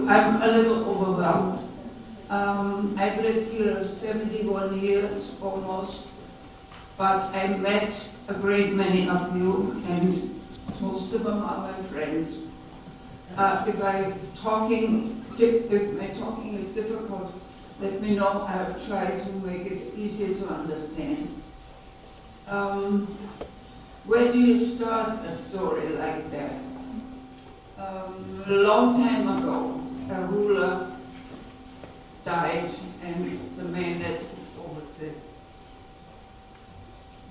I'm a little overwhelmed. I've lived here 71 years almost, but I met a great many of you, and most of them are my friends. If my talking is difficult, let me know. I'll try to make it easier to understand. Where do you start a story like that? A long time ago, a ruler died, and the man that oversaid.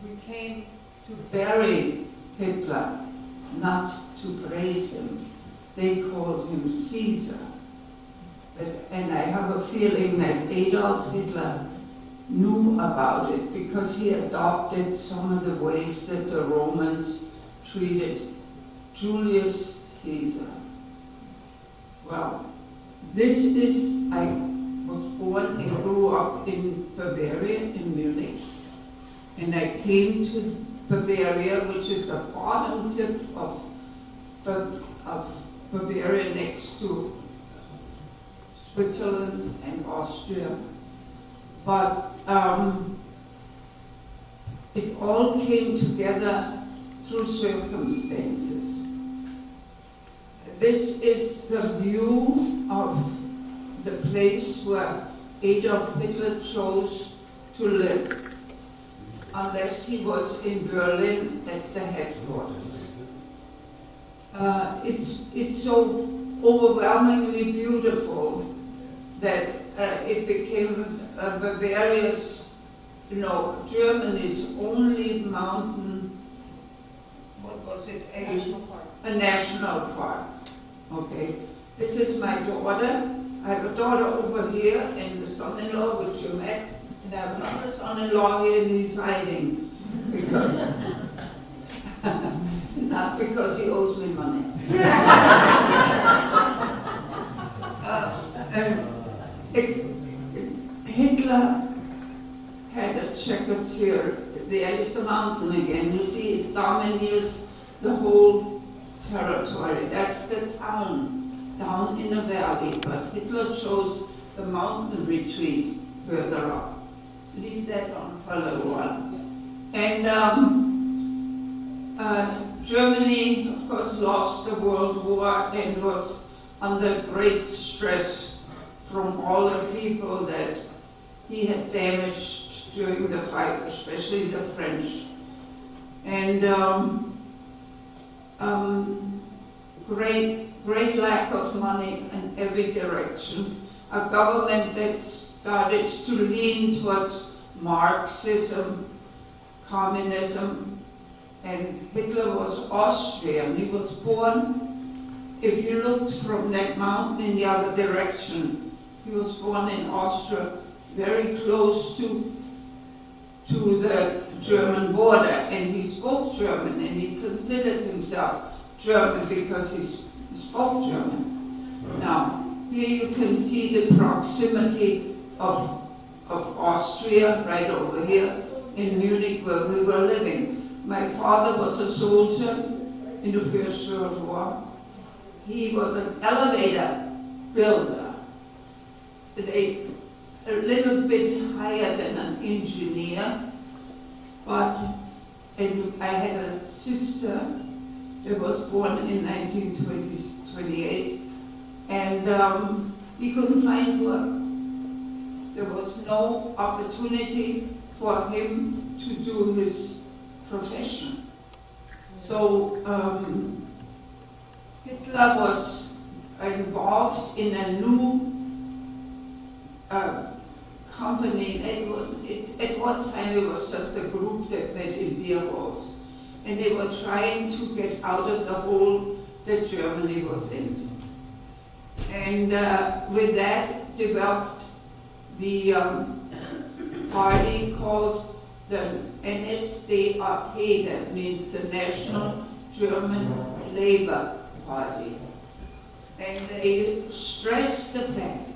We came to bury Hitler, not to praise him. They called him Caesar. And I have a feeling that Adolf Hitler knew about it because he adopted some of the ways that the Romans treated Julius Caesar. Well, I was born and grew up in Bavaria, in Munich, and I came to Bavaria, which is the bottom tip of Bavaria next to Switzerland and Austria. But it all came together through circumstances. This is the view of the place where Adolf Hitler chose to live, unless he was in Berlin at the headquarters. It's so overwhelmingly beautiful that it became Bavaria's, Germany's only mountain, what was it? A national park. Okay. This is my daughter. I have a daughter over here and the son-in-law, which you met, and I have another son-in-law here, and he's hiding because, not because he owes me money. Hitler had a checkered here. There is the mountain again. You see, it dominates the whole territory. That's the town, down in a valley. But Hitler chose the mountain retreat further up. Leave that on for a little while. And Germany, of course, lost the World War and was under great stress from all the people that he had damaged during the fight, especially the French. And great lack of money in every direction. A government that started to lean towards Marxism, communism, and Hitler was Austrian. He was born, if you looked from that mountain in the other direction, he was born in Austria, very close to the German border, and he spoke German, and he considered himself German because he spoke German. Now, here you can see the proximity of Austria, right over here in Munich, where we were living. My father was a soldier in the First World War. He was an elevator builder, a little bit higher than an engineer, but I had a sister that was born in 1928, and he couldn't find work. There was no opportunity for him to do his profession. So Hitler was involved in a new company. At one time it was just a group that met in beer halls, and they were trying to get out of the hole that Germany was in. And with that developed the party called the NSDAP, that means the National German Labor Party. And they stressed the fact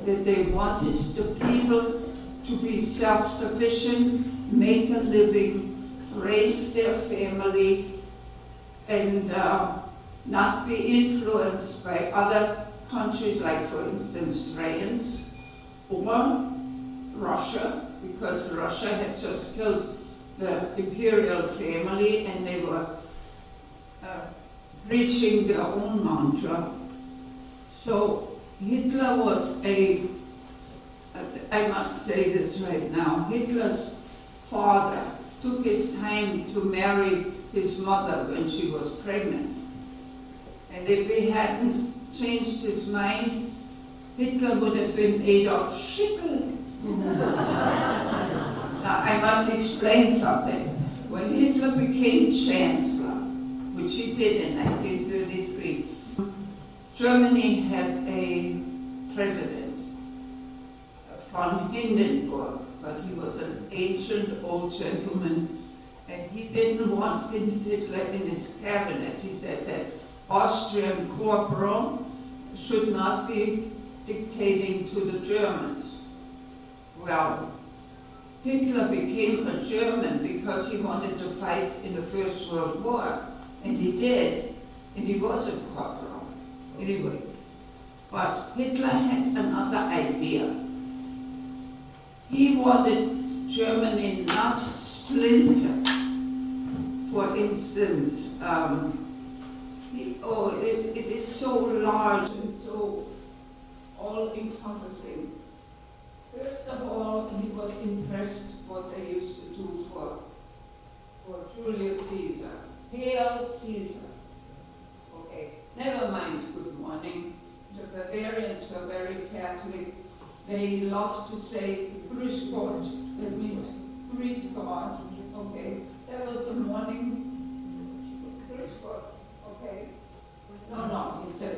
that they wanted the people to be self-sufficient, make a living, raise their family, and not be influenced by other countries like, for instance, France or Russia, because Russia had just killed the imperial family and they were preaching their own mantra. So Hitler was I must say this right now, Hitler's father took his time to marry his mother when she was pregnant. And if he hadn't changed his mind, Hitler would have been Adolf Hitler. Now, I must explain something. When Hitler became Chancellor, which he did in 1933, Germany had a president, von Hindenburg, but he was an ancient old gentleman, and he didn't want Hitler in his cabinet. He said that Austrian corporal should not be dictating to the Germans. Well, Hitler became a German because he wanted to fight in the First World War, and he did, and he was a corporal. Anyway, but Hitler had another idea. He wanted Germany not splintered. For instance, it is so large and so all-encompassing. First of all, he was impressed what they used to do for Julius Caesar. Hail Caesar. Okay, never mind good morning. The Bavarians were very Catholic. They loved to say Grüß Gott. That means greet God. Okay, that was the morning. Grüß Gott. Okay. No, he said,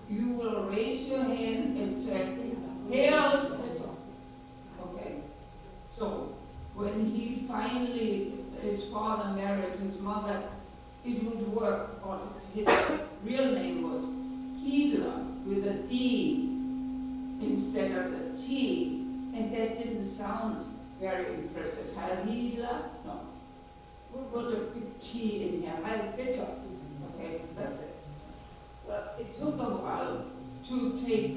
you will raise your hand and say, Hail Hitler. Okay. So, when he finally, his father married his mother, it would work. Or his real name was Hitler with a D instead of a T, and that didn't sound very impressive. Heil Hitler? No. We'll put a big T in here. Heil Hitler. Okay, that's it. Well, it took a while to take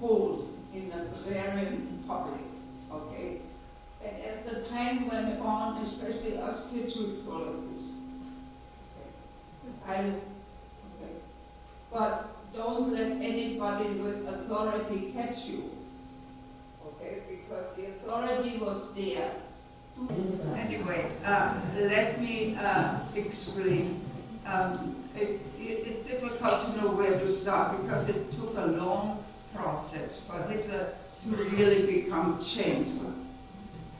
hold in the Bavarian public, okay? And as the time went on, especially us kids would follow this. Okay. But don't let anybody with authority catch you, okay? Because the authority was there. Anyway, let me explain. It's difficult to know where to start because it took a long process for Hitler to really become Chancellor.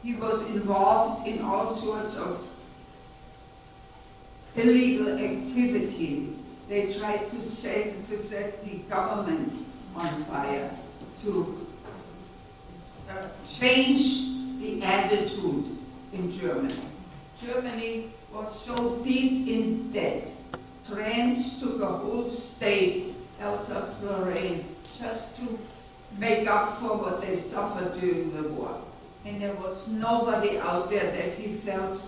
He was involved in all sorts of illegal activity. They tried to set the government on fire, to change the attitude in Germany. Germany was so deep in debt. France took a whole state, Alsace-Lorraine, just to make up for what they suffered during the war. And there was nobody out there that he felt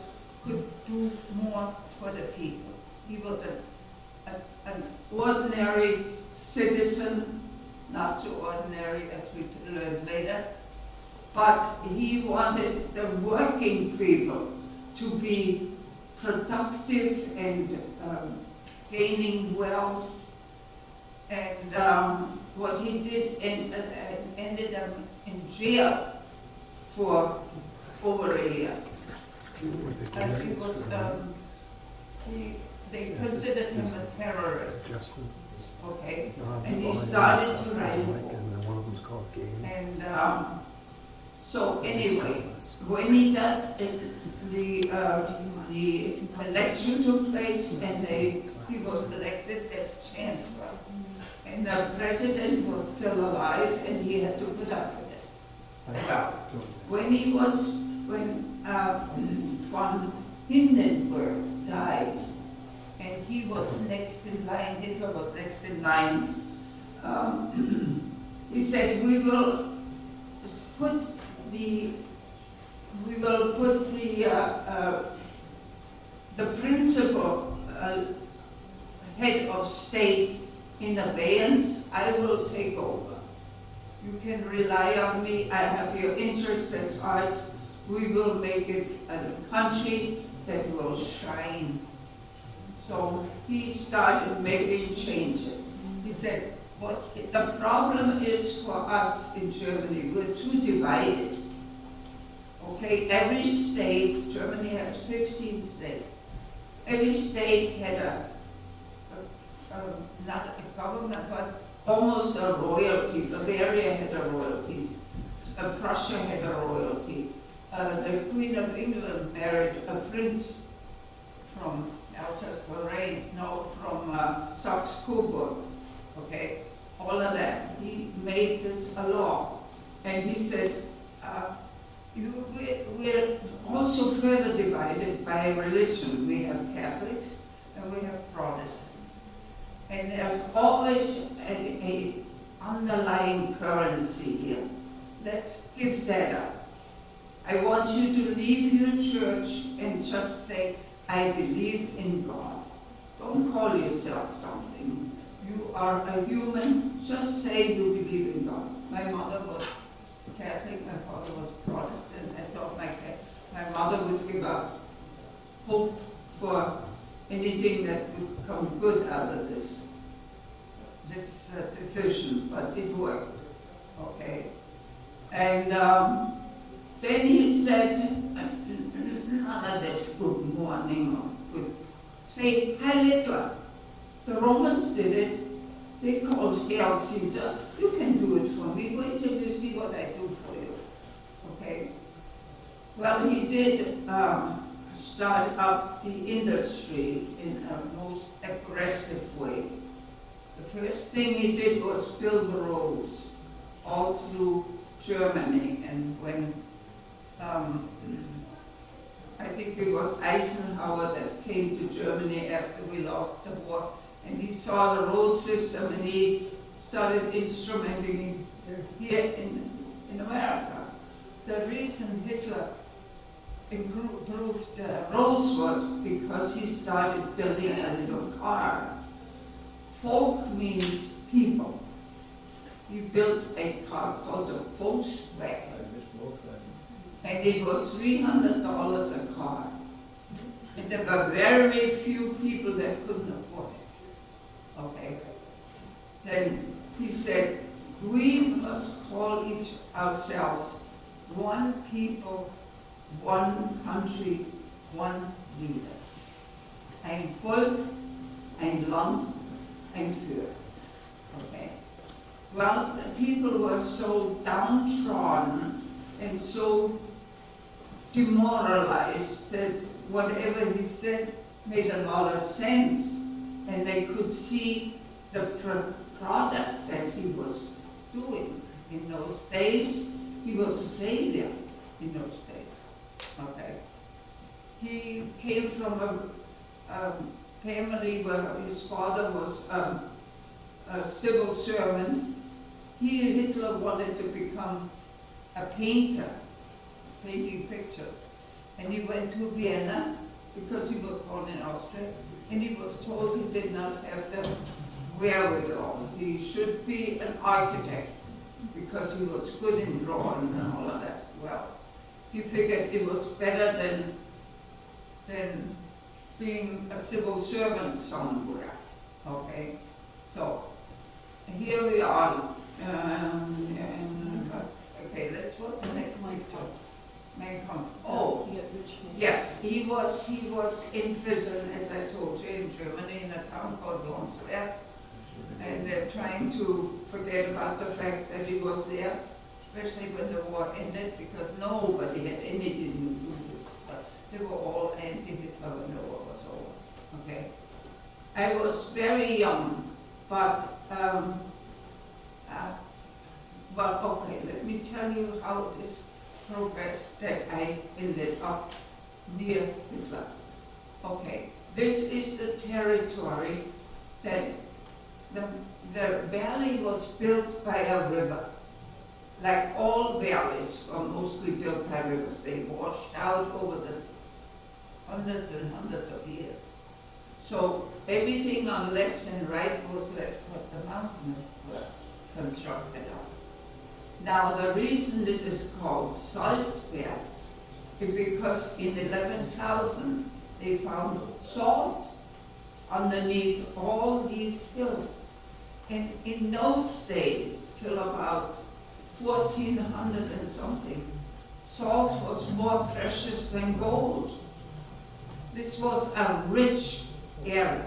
could do more for the people. He was an ordinary citizen, not so ordinary as we learned later, but he wanted the working people to be productive and gaining wealth, and what he did ended up in jail for over a year. They considered him a terrorist. Okay, and he started to write. And so anyway, when he died, the election took place, and he was elected as Chancellor. And the president was still alive, and he had to put up with it. Well, when von Hindenburg died, and he was next in line, Hitler was next in line, he said, we will put the principal head of state in abeyance I will take over. You can rely on me. I have your interest as art. We will make it a country that will shine. So he started making changes. He said, what the problem is for us in Germany, we're too divided. Okay, every state, Germany has 15 states. Every state had not a government, but almost a royalty. Bavaria had a royalty. Prussia had a royalty. The Queen of England married a prince from Alsace-Lorraine, no, from Saxe-Coburg. Okay, all of that. He made this a law. And he said, we're also further divided by religion. We have Catholics and we have Protestants. And there's always an underlying currency here. Let's give that up. I want you to leave your church and just say, I believe in God. Don't call yourself something. You are a human. Just say you believe in God. My mother was Catholic, my father was Protestant. I thought my mother would give up hope for anything that would come good out of this decision, but it worked. Okay, and then he said, none of this good morning or good. Say, Heil Hitler. The Romans did it. They called Hail Caesar. You can do it for me. Wait till you see what I do for you. Okay? Well, he did start up the industry in a most aggressive way. The first thing he did was build the roads all through Germany. And when I think it was Eisenhower that came to Germany after we lost the war, and he saw the road system and he started instrumenting it here in America. The reason Hitler improved roads was because he started building a little car. Folk means people. He built a car called a Volkswagen. And it was $300 a car. And there were very few people that couldn't afford it. Okay. Then he said, we must call each ourselves one people, one country, one leader. Ein Volk, ein Land, ein Führer. Okay. Well, the people were so downtrodden and so demoralized that whatever he said made a lot of sense, and they could see the product that he was doing. In those days, he was a savior in those days. Okay. He came from a family where his father was a civil servant. Hitler wanted to become a painter, painting pictures. And he went to Vienna because he was born in Austria, and he was told he did not have the wherewithal. He should be an architect because he was good in drawing and all of that. Well, he figured it was better than being a civil servant somewhere. Okay, so here we are. Okay, let's go to the next picture. Oh, yes, he was in prison, as I told you, in Germany, in a town called Lunenburg, and they're trying to forget about the fact that he was there, especially when the war ended, because nobody had anything to do with it. But they were all anti-Hitler when the war was over. Okay, I was very young, but well, okay, let me tell you how this progress that I ended up near Hitler. Okay, this is the territory that the valley was built by a river. Like all valleys were mostly built by rivers. They washed out over the hundreds and hundreds of years. So everything on left and right was left what the mountains were constructed of. Now the reason this is called Salzberg is because in 11,000 they found salt underneath all these hills. And in those days, till about 1400 and something, salt was more precious than gold. This was a rich area.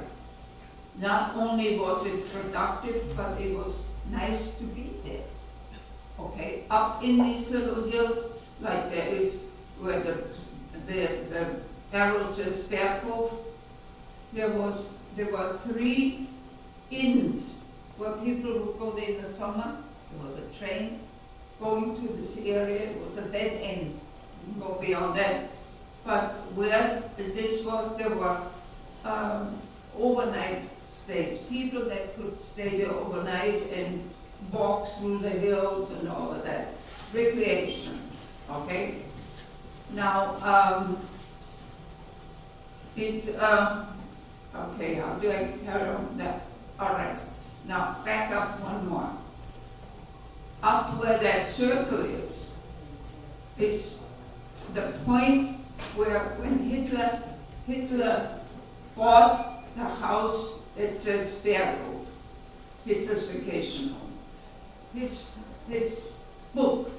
Not only was it productive, but it was nice to be there. Okay, up in these little hills, like there is where the arrow says Berghof, there were 3 inns where people would go there in the summer. There was a train going to this area. It was a dead end. You can go beyond that. But where this was, there were overnight stays. People that could stay there overnight and walk through the hills and all of that. Recreation. Okay? Now, okay, how do I carry on that? All right. Now, back up one more. Up where that circle is the point where when Hitler bought the house that says Berghof, Hitler's vacation home. His book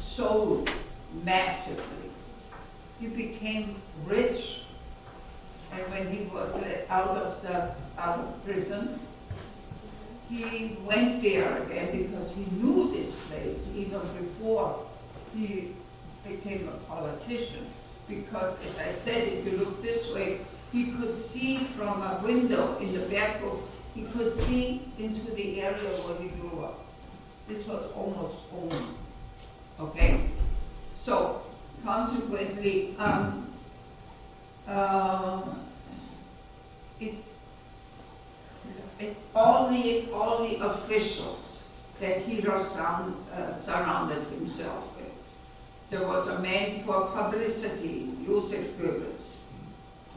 sold massively. He became rich, and when he was let out of prison, he went there again because he knew this place even before he became a politician. Because, as I said, if you look this way, he could see from a window in the Berghof, he could see into the area where he grew up. This was almost owned. Okay? So, consequently, all the officials that he surrounded himself with. There was a man for publicity, Joseph Goebbels.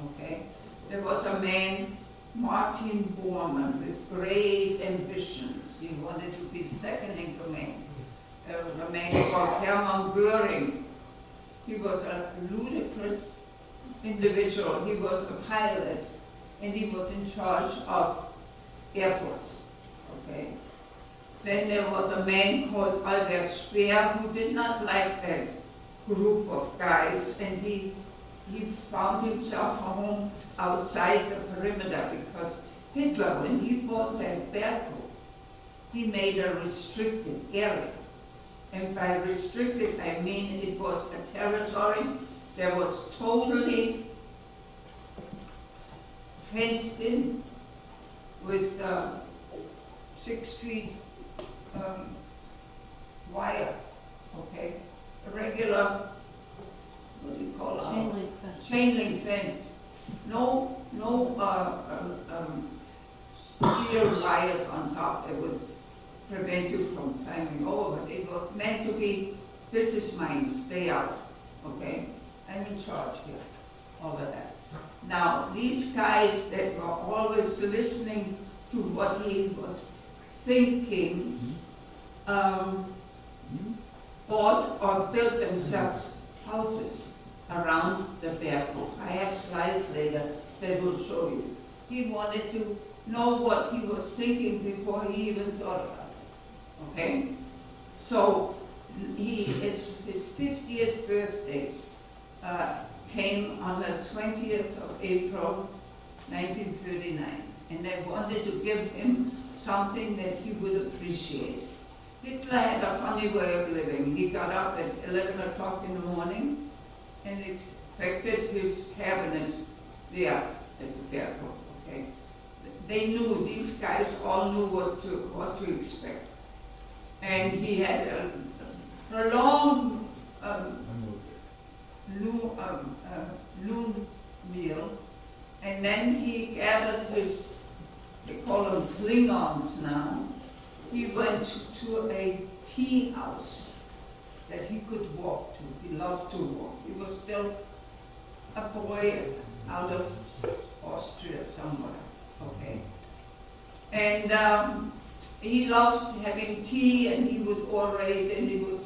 Okay? There was a man, Martin Bormann, with great ambitions. He wanted to be second in command. There was a man called Hermann Göring. He was a ludicrous individual. He was a pilot, and he was in charge of Air Force. Okay? Then there was a man called Albert Speer who did not like that group of guys, and he found himself a home outside the perimeter because Hitler, when he bought that Berghof, he made a restricted area. And by restricted, I mean it was a territory that was totally fenced in with 6 feet wire, okay? A regular, what do you call it? Chain link fence. Chain link fence. No steel wires on top that would prevent you from climbing over. It was meant to be, this is mine, stay out, okay? I'm in charge here, all of that. Now, these guys that were always listening to what he was thinking, bought or built themselves houses around the Berghof. I have slides later that will show you. He wanted to know what he was thinking before he even thought about it. Okay? So his 50th birthday came on the 20th of April, 1939. And they wanted to give him something that he would appreciate. Hitler had a funny way of living. He got up at 11 o'clock in the morning and expected his cabinet there at the Berghof. Okay? They knew, these guys all knew what to expect. And he had a prolonged noon meal, and then he gathered his, they call them Klingons now. He went to a tea house that he could walk to. He loved to walk. He was still a boy out of Austria somewhere, okay. And he loved having tea, and he would orate, and he would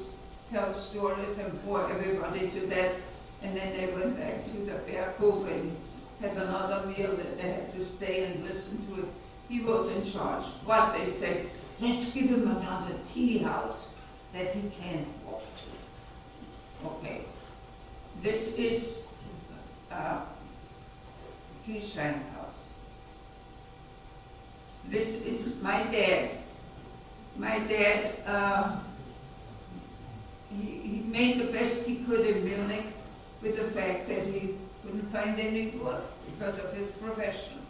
tell stories and bore everybody to that. And then they went back to the Berghof and had another meal that they had to stay and listen to it. He was in charge. But they said, let's give him another tea house that he can't walk to. Okay. This is Kirchstein house. This is my dad. My dad, he made the best he could in Munich with the fact that he couldn't find any work because of his profession.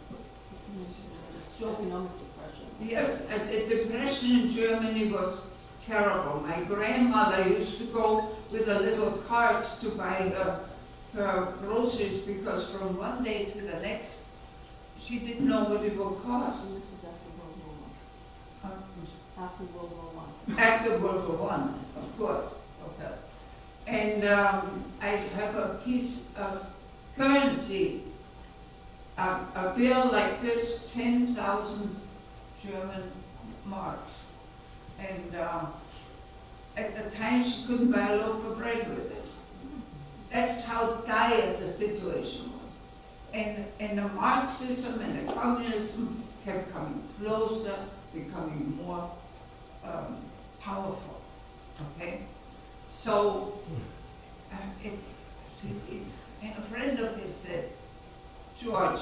So economic depression. Yes, the depression in Germany was terrible. My grandmother used to go with a little cart to buy her groceries because from one day to the next, she didn't know what it would cost. And this is after World War I. After World War I. After World War I, of course. Okay. And I have a piece of currency, a bill like this, 10,000 German marks. And at the time she couldn't buy a loaf of bread with it. That's how dire the situation was. And the Marxism and the communism kept coming closer, becoming more powerful. Okay? So, a friend of his said, George,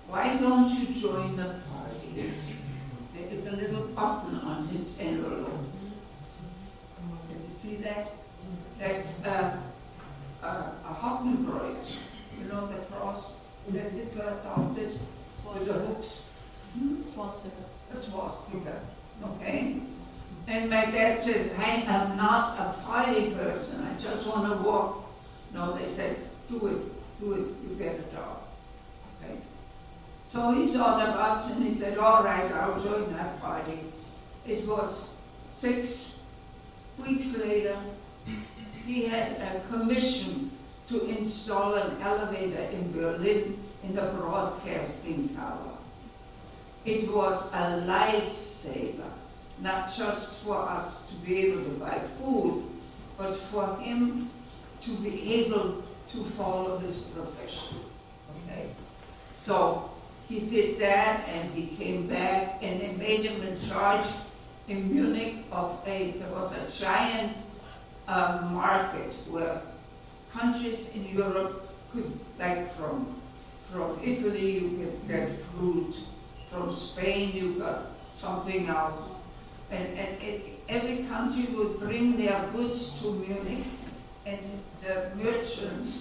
why don't you join the party? There is a little button on his envelope. Can you see that? That's a Hakenkreuz. You know the cross that Hitler adopted with the hooks? Swastika. A swastika. Okay? And my dad said, I am not a party person. I just want to walk. No, they said, do it, you get a job. Okay? So he thought of us and he said, all right, I'll join that party. It was 6 weeks later, he had a commission to install an elevator in Berlin in the broadcasting tower. It was a lifesaver, not just for us to be able to buy food, but for him to be able to follow his profession. Okay? So he did that and he came back and they made him in charge in Munich of there was a giant market where countries in Europe could, like from Italy you could get fruit, from Spain you got something else. And every country would bring their goods to Munich and the merchants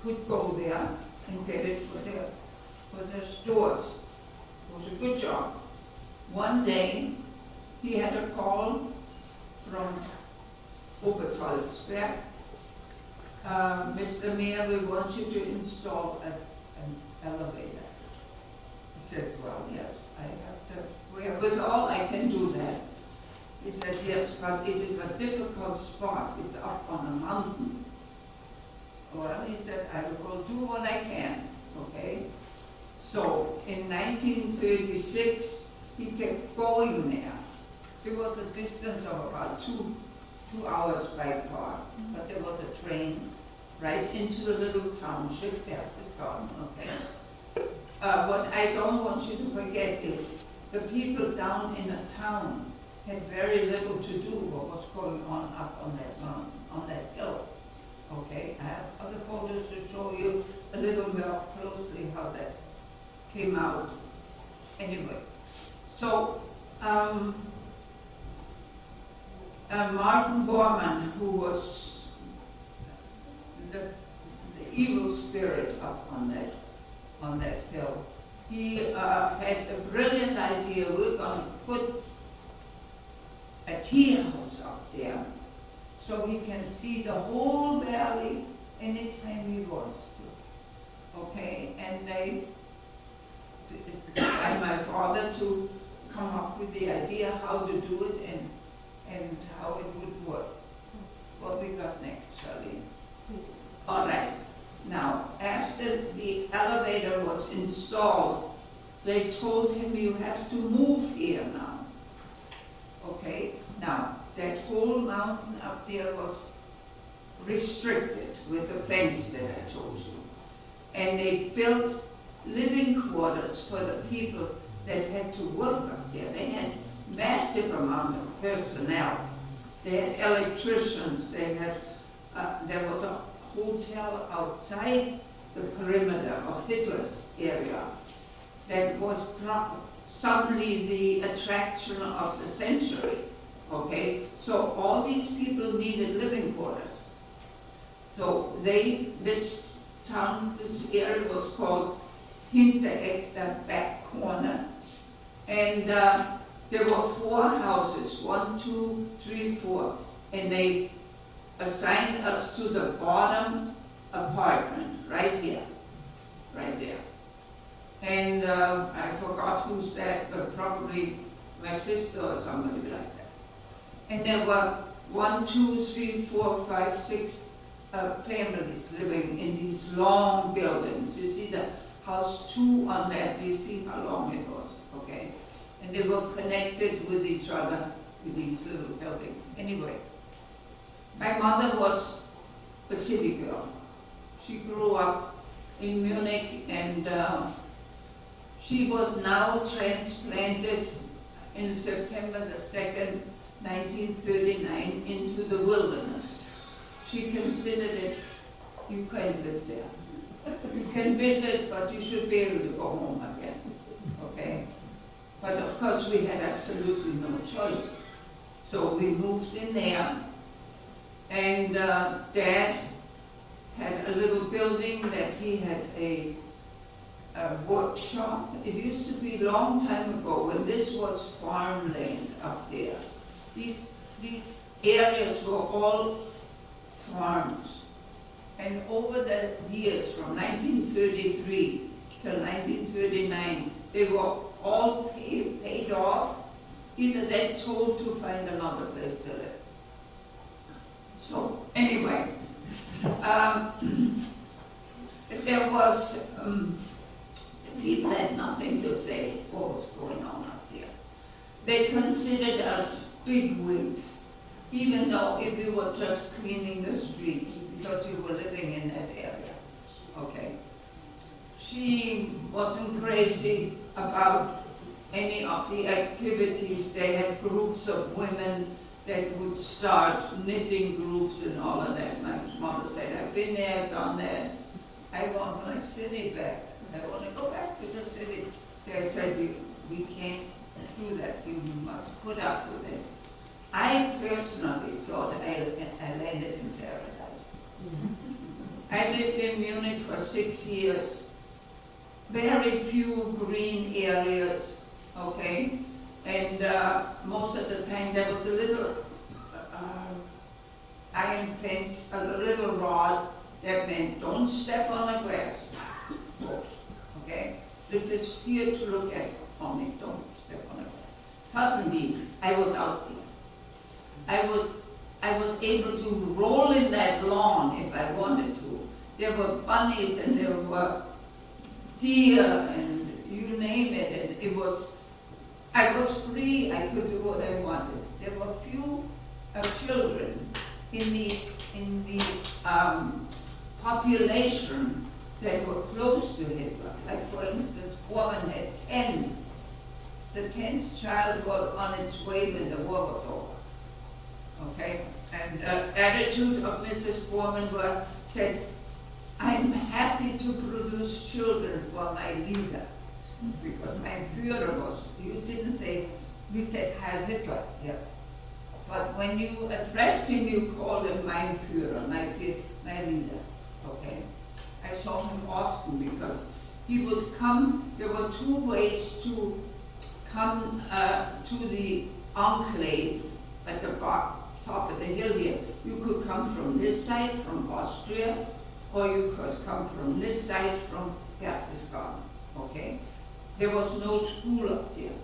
could go there and get it for their stores. It was a good job. One day he had a call from Obersalzberg. Mr. Mayor, we want you to install an elevator. He said, well, yes, I have to, wherewithal I can do that. He said, yes, but it is a difficult spot. It's up on a mountain. Well, he said, I will do what I can, okay? So in 1936, he kept going there. There was a distance of about two hours by car, but there was a train right into the little township, Berchtesgaden, okay? What I don't want you to forget is the people down in the town had very little to do with what was going on up on that mountain, on that hill. Okay, I have other photos to show you a little more closely how that came out. Anyway, so Martin Bormann, who was the evil spirit up on that hill, he had a brilliant idea. We're going to put a tea house up there so he can see the whole valley anytime he wants to. Okay, and they got my father to come up with the idea how to do it and how it would work. What we got next, Charlene? All right. Now, after the elevator installed, they told him, you have to move here now. Okay, now, that whole mountain up there was restricted with the fence that I told you. And they built living quarters for the people that had to work up there. They had massive amount of personnel. They had electricians, they had, there was a hotel outside the perimeter of Hitler's area that was suddenly the attraction of the century, okay? So all these people needed living quarters. So this town, this area was called Hintereck, the back corner. And there were 4 houses, 1, 2, 3, 4. And they assigned us to the bottom apartment, right here, right there. And I forgot who's that, but probably my sister or somebody like that. And there were 1, 2, 3, 4, 5, 6 families living in these long buildings. You see the house 2 on that, you see how long it was, okay? And they were connected with each other with these little buildings. Anyway, my mother was a city girl. She grew up in Munich, and she was now transplanted in September the 2nd, 1939, into the wilderness. She considered it, you can't live there. You can visit, but you should be able to go home again, okay? But of course we had absolutely no choice. So we moved in there, and Dad had a little building that he had a workshop. It used to be a long time ago when this was farmland up there. These areas were all farms. And over the years, from 1933 till 1939, they were all paid off, either then told to find another place to live. So, anyway, there was, people had nothing to say what was going on up there. They considered us bigwigs, even though if we were just cleaning the streets, because we were living in that area, okay? She wasn't crazy about any of the activities. They had groups of women that would start knitting groups and all of that. My mother said, I've been there, done that. I want my city back. I want to go back to the city. They said, we can't do that. You must put up with it. I personally thought I landed in paradise. I lived in Munich for 6 years. Very few green areas, okay? And most of the time there was a little iron fence, a little rod that meant don't step on the grass, okay? This is here to look at only, don't step on the grass. Suddenly, I was out there. I was able to roll in that lawn if I wanted to. There were bunnies and there were deer and you name it, and I was free, I could do what I wanted. There were few children in the population that were close to Hitler. Like for instance, Bormann had 10. The 10th child was on its way when the war was over. Okay? And attitude of Mrs. Bormann said, I'm happy to produce children for my leader. Because my Führer was, you didn't say, we said Heil Hitler, yes. But when you addressed him, you called him mein Führer, my leader, okay? I saw him often because he would come, there were 2 ways to come to the enclave at the top of the hill here. You could come from this side, from Austria, or you could come from this side, from Berchtesgaden, okay? There was no school up there.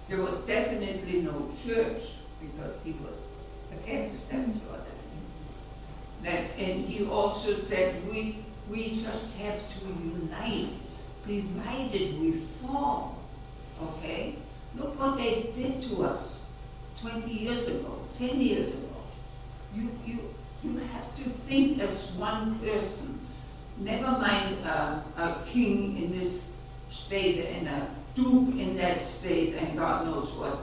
There was definitely no church, because he was against that sort of thing. And he also said, we just have to unite provided we fall, okay? Look what they did to us 20 years ago, 10 years ago. You have to think as one person. Never mind a king in this state and a duke in that state and God knows what.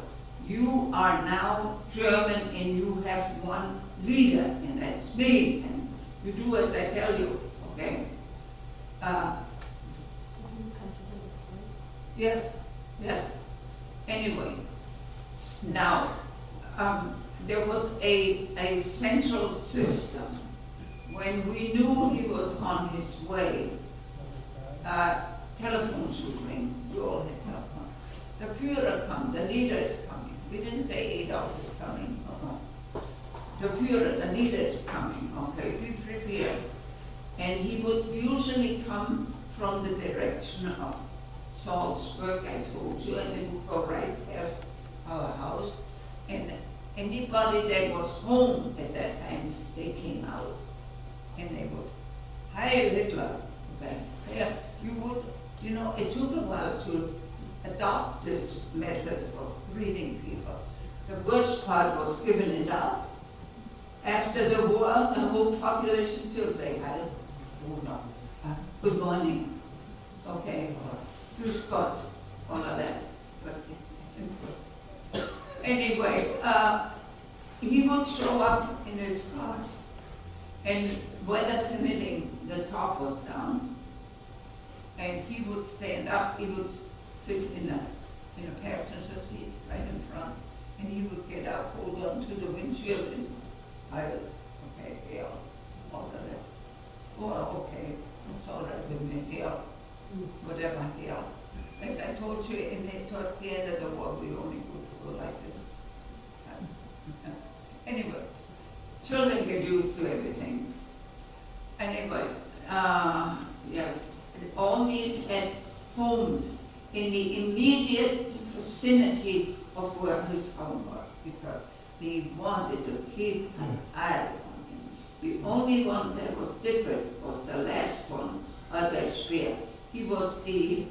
You are now German and you have one leader and that's me. And you do as I tell you, okay? Yes, yes. Anyway, now, there was a central system. When we knew he was on his way, telephones would ring. We all had telephones. The Führer comes, the leader is coming. We didn't say Adolf is coming. The Führer, the leader is coming. Okay, we prepared. And he would usually come from the direction of Salzburg, I told you, and they would go right past our house. And anybody that was home at that time, they came out. And they would, Heil Hitler. Okay. Yeah, you would, you know, it took a while to adopt this method of greeting people. The worst part was giving it up. After the war, the whole population still say, Heil, oh no, good morning. Okay, grüß Gott, all of that. But anyway, he would show up in his car, and weather permitting, the top was down, and he would stand up, he would sit in a passenger seat right in front, and he would get up, hold on to the windshield, and I would, okay, yeah, all the rest. Oh, okay, it's all right with me, yeah, whatever, yeah. As I told you, towards the end of the war, we only could go like this. Anyway, children get used to everything. Anyway, yes, all these had homes in the immediate vicinity of where his home was, because he wanted to keep an eye on him. The only one that was different was the last one, Albert Speer. He was the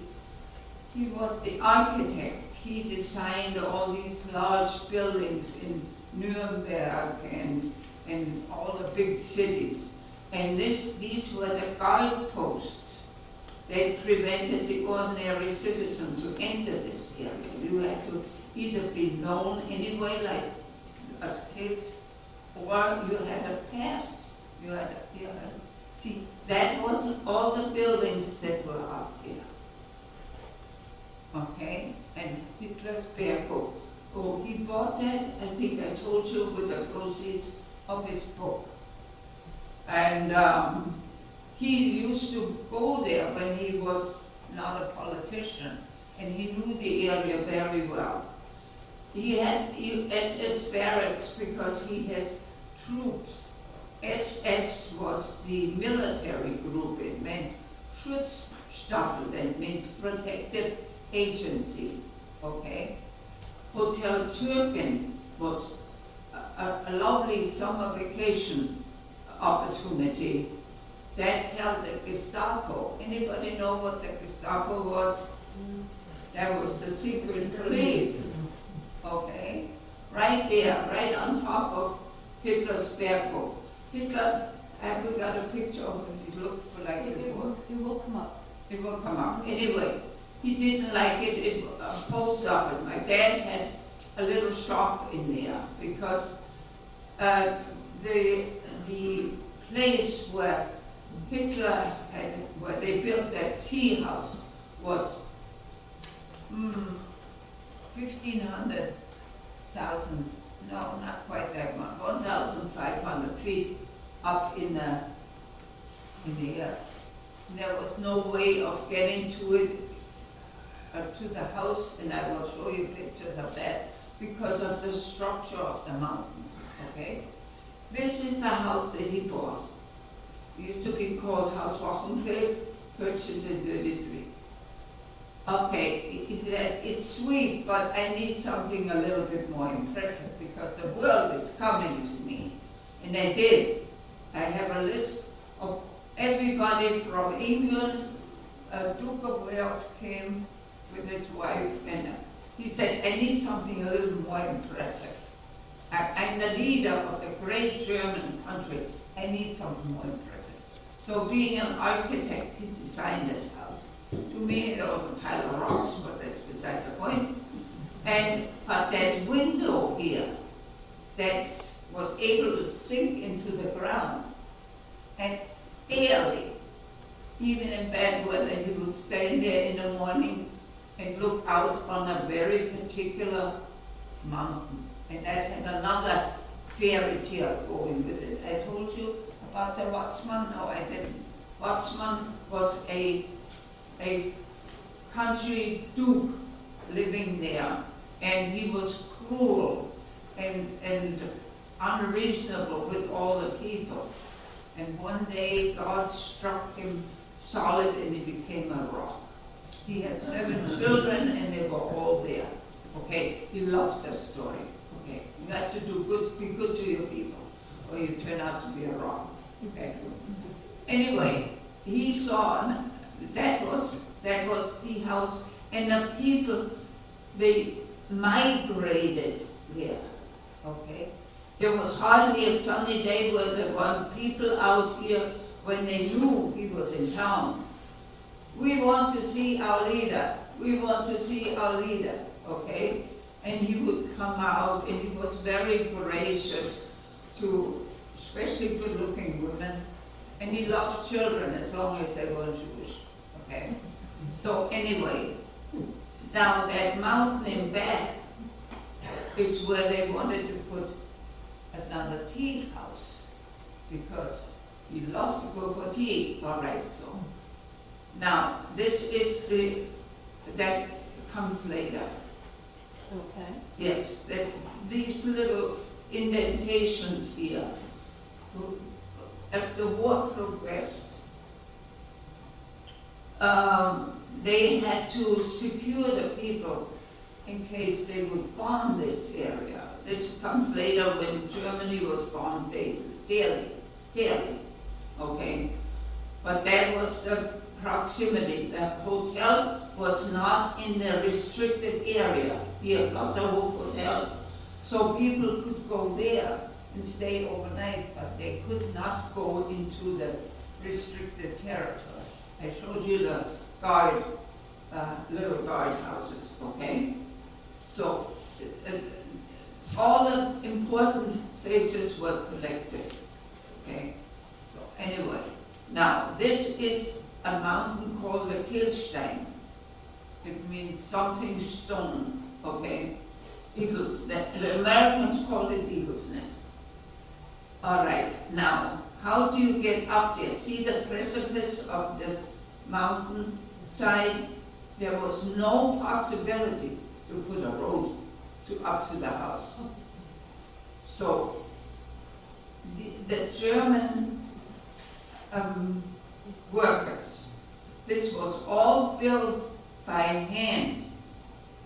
architect. He designed all these large buildings in Nuremberg and all the big cities. And these were the guard posts that prevented the ordinary citizen to enter this area. You had to either be known anyway, like as kids, or you had a pass. See, that was all the buildings that were up here. Okay, and Hitler's Berghof. Oh, he bought that, I think I told you, with the proceeds of his book. And he used to go there when he was not a politician, and he knew the area very well. He had SS barracks because he had troops. SS was the military group. It meant Schutzstaffel, that means protective agency, okay? Hotel Türken was a lovely summer vacation opportunity that held the Gestapo. Anybody know what the Gestapo was? That was the secret police, okay? Right there, right on top of Hitler's Berghof. Hitler, have we got a picture of him? It looked like it will come up. It will come up. Anyway, he didn't like it. It post office. My dad had a little shop in there because the place where Hitler had, where they built that tea house, was 1,500, no, not quite that much, 1,500 feet up in the earth. There was no way of getting to it, to the house, and I will show you pictures of that, because of the structure of the mountains, okay? This is the house that he bought. It used to be called Haus Wachenfeld, purchased in 33. Okay, it's sweet, but I need something a little bit more impressive, because the world is coming to me. And I did. I have a list of everybody from England Duke of Wales came with his wife, and he said, I need something a little more impressive. I'm the leader of the great German country. I need something more impressive. So being an architect, he designed this house. To me, there was a pile of rocks, but that's beside the point. But that window here, that was able to sink into the ground, and barely, even in bad weather, he would stand there in the morning and look out on a very particular mountain. And that had another fairy tale going with it. I told you about the Watzmann? No, I didn't. Watzmann was a country duke living there, and he was cruel and unreasonable with all the people. And one day God struck him solid and he became a rock. He had 7 children and they were all there. Okay, he loved the story. Okay, you have to do good, be good to your people, or you turn out to be a rock. Okay. Anyway, he saw that was the house, and the people, they migrated there. Okay, there was hardly a sunny day where there weren't people out here when they knew he was in town. We want to see our leader. We want to see our leader. Okay. And he would come out, and he was very gracious to especially good-looking women, and he loved children as long as they were Jewish. Okay? So anyway, now that mountain in back is where they wanted to put another tea house, because he loved to go for tea. All right, so now this is that comes later. Okay. Yes, these little indentations here, as the war progressed, they had to secure the people in case they would bomb this area. This comes later when Germany was bombed daily, okay? But that was the proximity. The hotel was not in the restricted area. Here, Wasserhof Hotel. So people could go there and stay overnight, but they could not go into the restricted territory. I showed you the little guard houses, okay? So all the important places were collected, okay? So anyway, now this is a mountain called the Kielstein. It means something stone, okay? The Americans call it Eagle's Nest. All right, now, how do you get up there? See the precipice of this mountain side? There was no possibility to put a road up to the house. So, the German workers, this was all built by hand.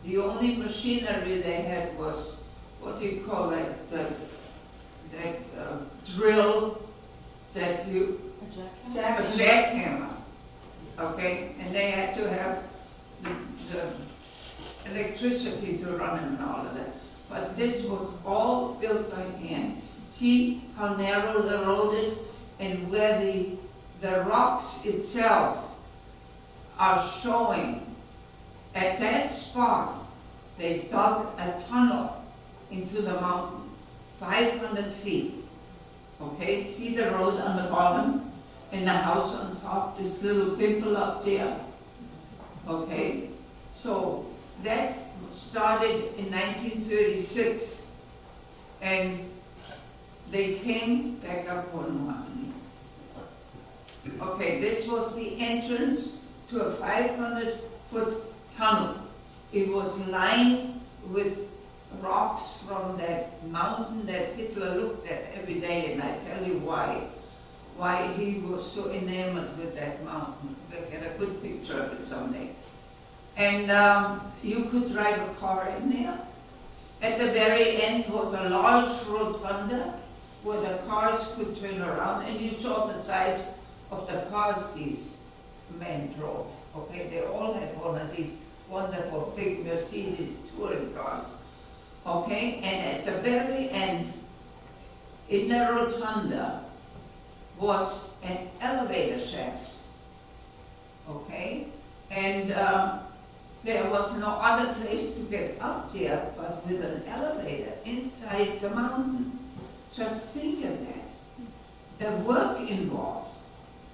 The only machinery they had was, what do you call that, that drill that you... A jackhammer? A jackhammer. Okay? And they had to have the electricity to run and all of that. But this was all built by hand. See how narrow the road is, and where the rocks itself are showing. At that spot, they dug a tunnel into the mountain, 500 feet. Okay, see the road on the bottom and the house on top, this little pimple up there. Okay, so that started in 1936, and they came back up one morning. Okay, this was the entrance to a 500-foot tunnel. It was lined with rocks from that mountain that Hitler looked at every day, and I tell you why he was so enamored with that mountain. We'll get a good picture of it someday. And you could drive a car in there. At the very end was a large rotunda where the cars could turn around, and you saw the size of the cars these men drove. Okay, they all had one of these wonderful big Mercedes touring cars. Okay, and at the very end, in the rotunda, was an elevator shaft. Okay, and there was no other place to get up there but with an elevator inside the mountain. Just think of that. The work involved.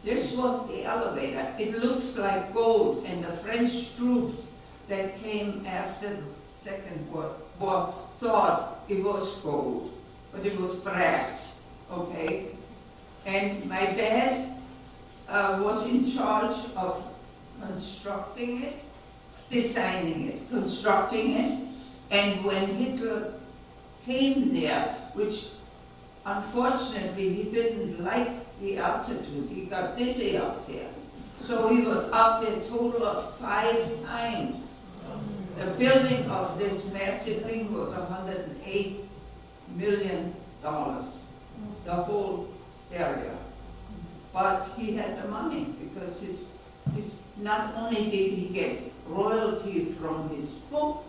This was the elevator. It looks like gold, and the French troops that came after the Second World War thought it was gold, but it was brass, okay? And my dad was in charge of constructing it, designing it, constructing it, and when Hitler came there, which unfortunately he didn't like the altitude, he got dizzy up there. So he was up there a total of 5 times. The building of this massive thing was $108 million, the whole area. But he had the money because his not only did he get royalty from his book,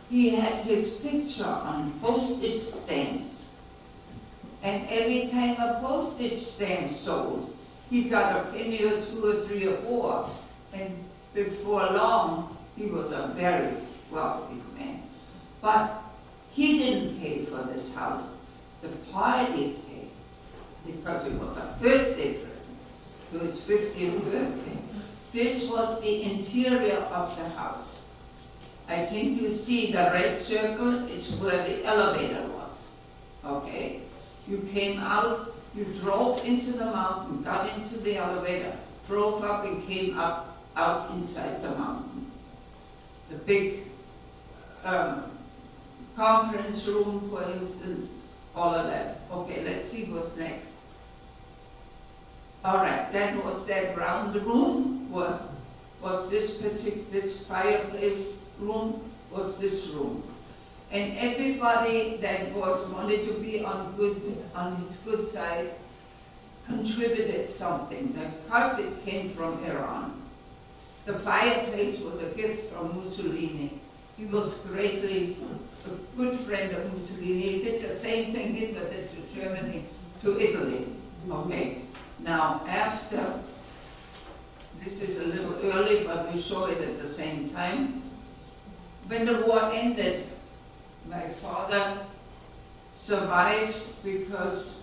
he had his picture on postage stamps. And every time a postage stamp sold, he got a penny or 2 or 3 or 4. And before long, he was a very wealthy man. But he didn't pay for this house. The party paid because it was a birthday present to his 50th birthday. This was the interior of the house. I think you see the red circle is where the elevator was. Okay? You came out, you drove into the mountain, got into the elevator, drove up and came up out inside the mountain. The big conference room, for instance, all of that. Okay, let's see what's next. All right, that was that round room, was this fireplace room, was this room. And everybody that wanted to be on his good side contributed something. The carpet came from Iran. The fireplace was a gift from Mussolini. He was greatly a good friend of Mussolini. He did the same thing Hitler did to Germany, to Italy. Okay. Now, after, this is a little early, but we show it at the same time. When the war ended, my father survived because,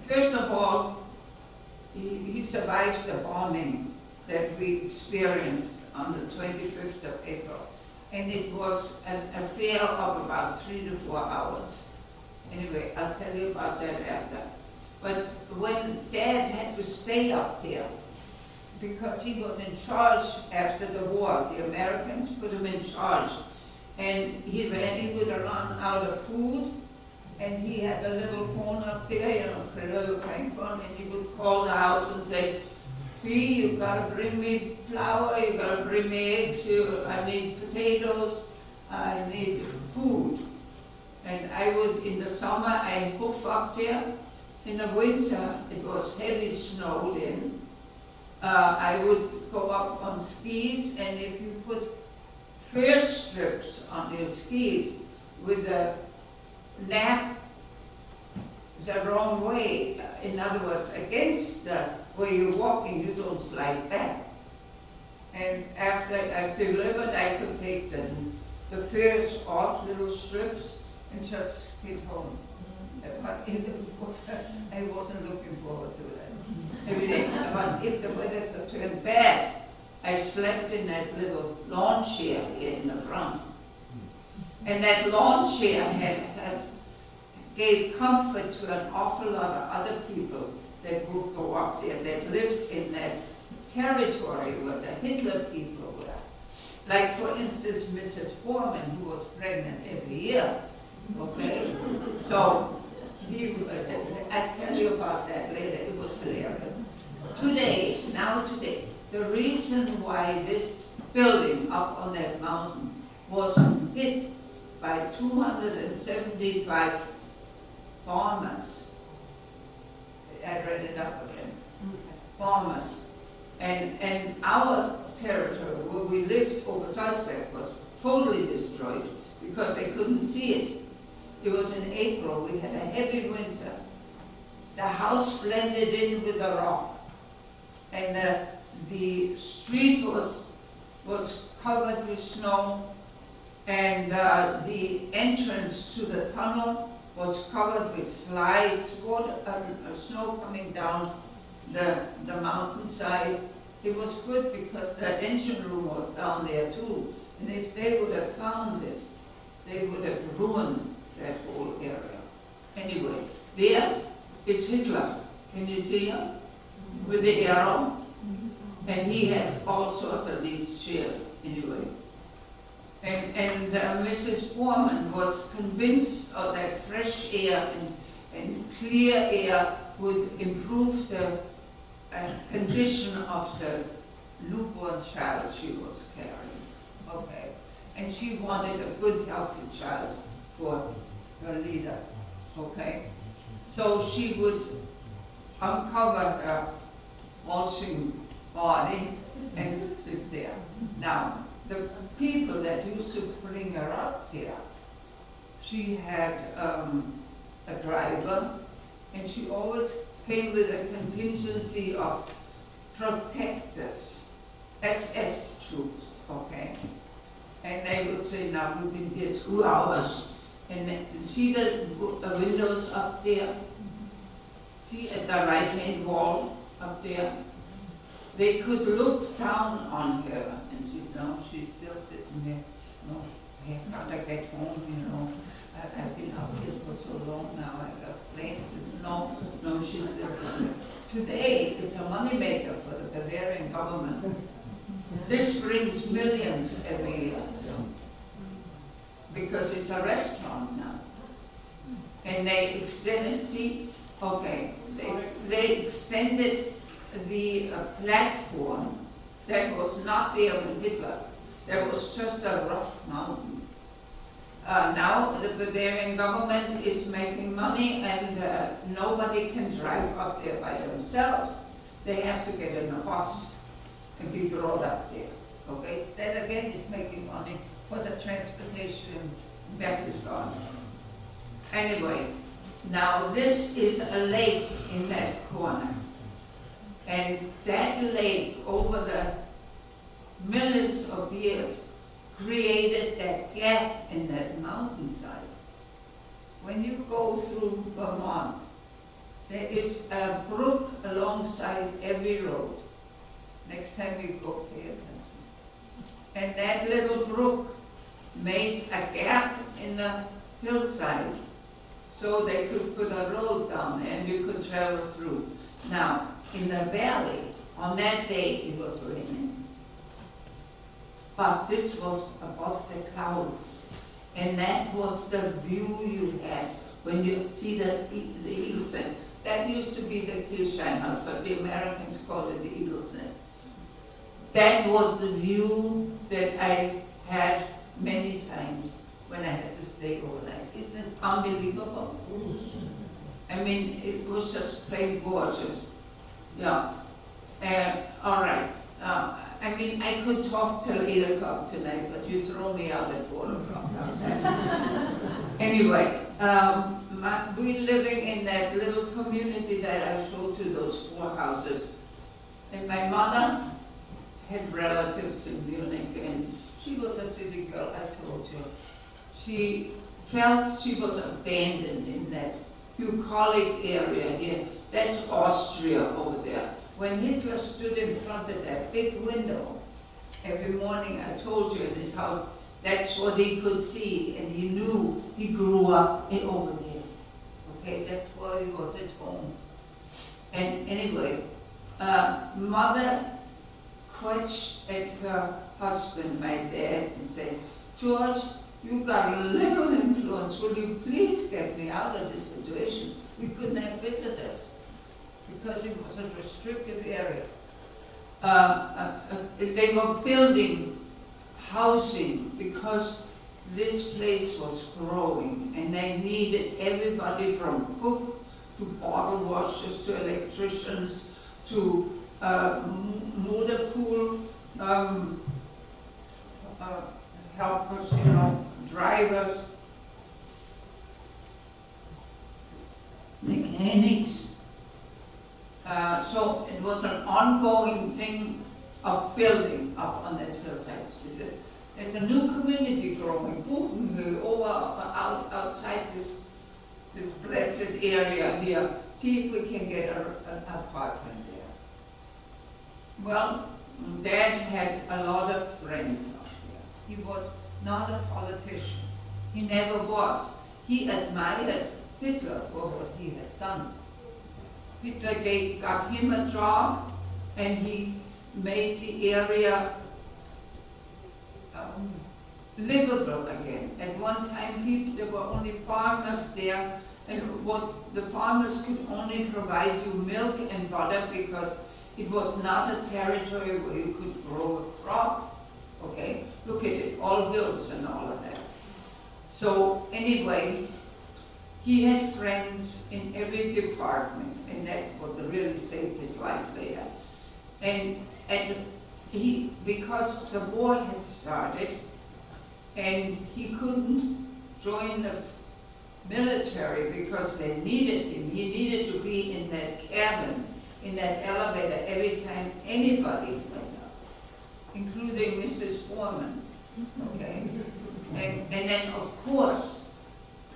first of all, he survived the bombing that we experienced on the 25th of April. And it was an affair of about 3 to 4 hours. Anyway, I'll tell you about that after. But when Dad had to stay up there, because he was in charge after the war, the Americans put him in charge. And he would run out of food, and he had a little phone up there, a little crank phone, and he would call the house and say, Fee, you gotta bring me flour, you gotta bring me eggs, I need potatoes, I need food. And I would, in the summer, I hoof up there. In the winter, it was heavy snow then. I would go up on skis, and if you put fur strips on your skis with a nap the wrong way, in other words, against the way you're walking, you don't slide back. And after I delivered, I could take the furs off, little strips, and just skid home. But I wasn't looking forward to that every day. But if the weather turned bad, I slept in that little lawn chair here in the front. And that lawn chair gave comfort to an awful lot of other people that would go up there, that lived in that territory where the Hitler people were. Like, for instance, Mrs. Foreman, who was pregnant every year. Okay? So, I'll tell you about that later. It was hilarious. Today, the reason why this building up on that mountain was hit by 275 bombers. I read it up again. Bombers. And our territory where we lived over Salzburg was totally destroyed because they couldn't see it. It was in April, we had a heavy winter. The house blended in with the rock. And the street was covered with snow, and the entrance to the tunnel was covered with slides, snow coming down the mountainside. It was good because the engine room was down there too. And if they would have found it, they would have ruined that whole area. Anyway, there is Hitler. Can you see him? With the arrow? And he had all sorts of these chairs, anyway. And Mrs. Bormann was convinced of that fresh air and clear air would improve the condition of the newborn child she was carrying. Okay. And she wanted a good, healthy child for her leader. Okay. So she would uncover her waltzing body and sit there. Now, the people that used to bring her up there, she had a driver, and she always came with a contingency of protectors, SS troops, okay? And they would say, now we've been here 2 hours, and see the windows up there? See at the right-hand wall up there? They could look down on her, and she, no, she's still sitting there. No, I can't get home, you know. I've been out here for so long now, I got plans. No, she's still sitting there. Today, it's a moneymaker for the Bavarian government. This brings millions every year, because it's a restaurant now. And they extended, see, okay, they extended the platform that was not there with Hitler. There was just a rough mountain. Now the Bavarian government is making money, and nobody can drive up there by themselves. They have to get in a bus and be brought up there. Okay, that again is making money for the transportation back is gone. Anyway, now this is a lake in that corner. And that lake, over the millions of years, created that gap in that mountainside. When you go through Vermont, there is a brook alongside every road. Next time you go, pay attention. And that little brook made a gap in the hillside so they could put a road down there and you could travel through. Now, in the valley, on that day it was raining. But this was above the clouds. And that was the view you had when you see the eagle's nest. That used to be the Kirchheim house, but the Americans called it the eagle's nest. That was the view that I had many times when I had to stay overnight. Isn't it unbelievable? I mean, it was just plain gorgeous. Yeah. All right. I mean, I could talk till 8 o'clock tonight, but you throw me out at 4 o'clock. Anyway, we're living in that little community that I showed you, those 4 houses. And my mother had relatives in Munich, and she was a city girl, I told you. She felt she was abandoned in that bucolic area here. That's Austria over there. When Hitler stood in front of that big window, every morning I told you in his house, that's what he could see, and he knew he grew up over there. Okay, that's where he was at home. And anyway, mother questioned at her husband, my dad, and said, George, you got a little influence. Will you please get me out of this situation? We couldn't have visitors because it was a restricted area. They were building housing because this place was growing and they needed everybody from cook to bottle washers to electricians to motor pool helpers, drivers, mechanics. So it was an ongoing thing of building up on that hillside. There's a new community growing, outside this blessed area here. See if we can get an apartment there. Well, Dad had a lot of friends up there. He was not a politician. He never was. He admired Hitler for what he had done. Hitler got him a job, and he made the area livable again. At one time, there were only farmers there, and the farmers could only provide you milk and butter because it was not a territory where you could grow a crop. Okay, look at it, all hills and all of that. So anyway, he had friends in every department, and that's what really saved his life later. And because the war had started, and he couldn't join the military because they needed him. He needed to be in that cabin, in that elevator, every time anybody went up, including Mrs. Foreman. Okay? And then, of course,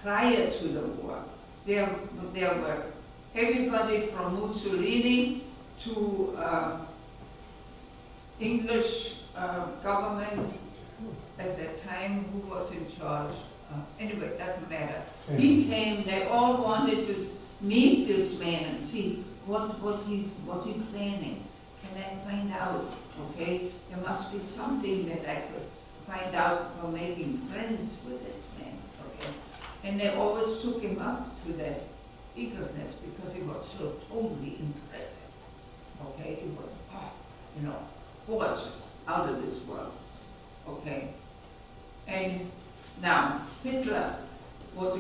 prior to the war, there were everybody from Mussolini to English government at that time who was in charge. Anyway, it doesn't matter. He came, they all wanted to meet this man and see what he's planning. Can I find out? Okay? There must be something that I could find out from making friends with this man. Okay? And they always took him up to that eagle's nest because he was so totally impressive. Okay? He was, gorgeous, out of this world. Okay? And now, Hitler was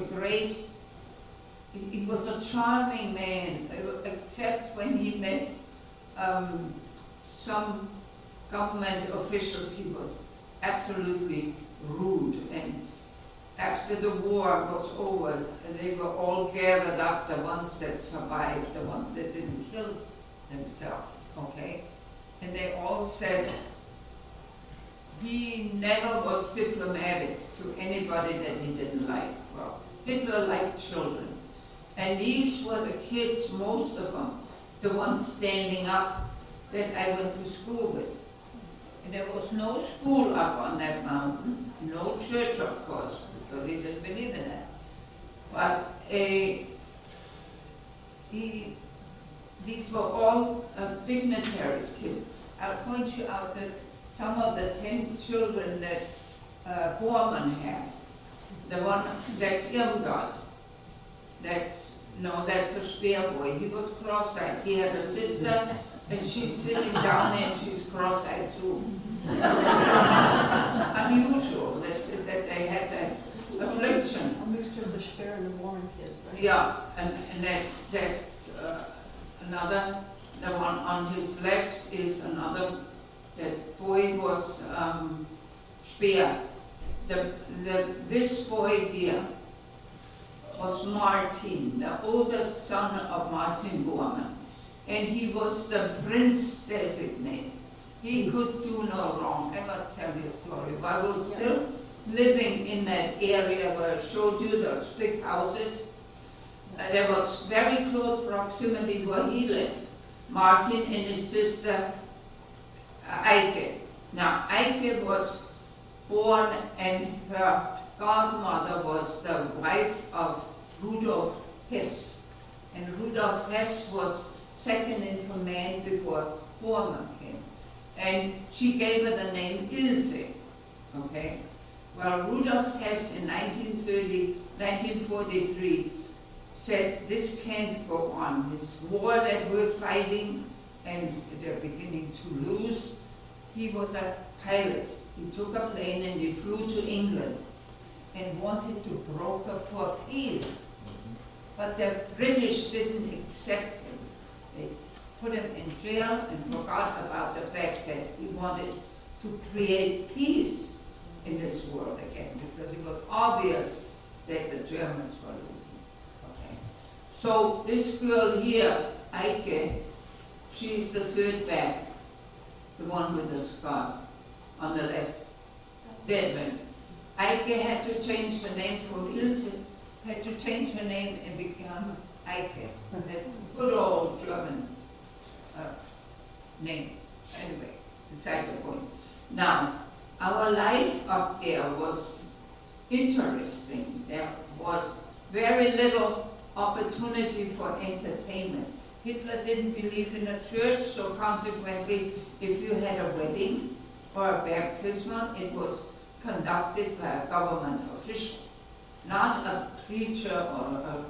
he was a charming man, except when he met some government officials, he was absolutely rude. And after the war was over, they were all gathered up, the ones that survived, the ones that didn't kill themselves, okay? And they all said, he never was diplomatic to anybody that he didn't like. Well, Hitler liked children. And these were the kids, most of them, the ones standing up that I went to school with. And there was no school up on that mountain, no church, of course, because he didn't believe in that. But these were all dignitaries' kids. I'll point you out that some of the 10 children that Bormann had, the one that's Irmgard, that's a Speer boy. He was cross-eyed. He had a sister, and she's sitting down there, and she's cross-eyed too. Unusual that they had that affliction. A mixture of the Speer and the Warren kids, right? Yeah, and that's another. The one on his left is another. That boy was Speer. This boy here was Martin, the oldest son of Martin Bormann. And he was the prince designate. He could do no wrong. I must tell you a story. While we were still living in that area where I showed you those big houses, there was very close proximity where he lived. Martin and his sister Eike. Now, Eike was born, and her godmother was the wife of Rudolf Hess. And Rudolf Hess was second in command before Bormann came. And she gave her the name Ilse. Okay? Well, Rudolf Hess in 1943 said, this can't go on. This war that we're fighting, and they're beginning to lose. He was a pilot. He took a plane and he flew to England and wanted to broker for peace. But the British didn't accept him. put him in jail and forgot about the fact that he wanted to create peace in this world again, because it was obvious that the Germans were losing. Okay. So this girl here, Eike, she's the third back, the one with the scar on the left. That one. Eike had to change her name from Ilse, had to change her name and become Eike. That good old German name. Anyway, beside the point. Now, our life up there was interesting. There was very little opportunity for entertainment. Hitler didn't believe in a church, so consequently, if you had a wedding or a baptismal, it was conducted by a government official, not a preacher or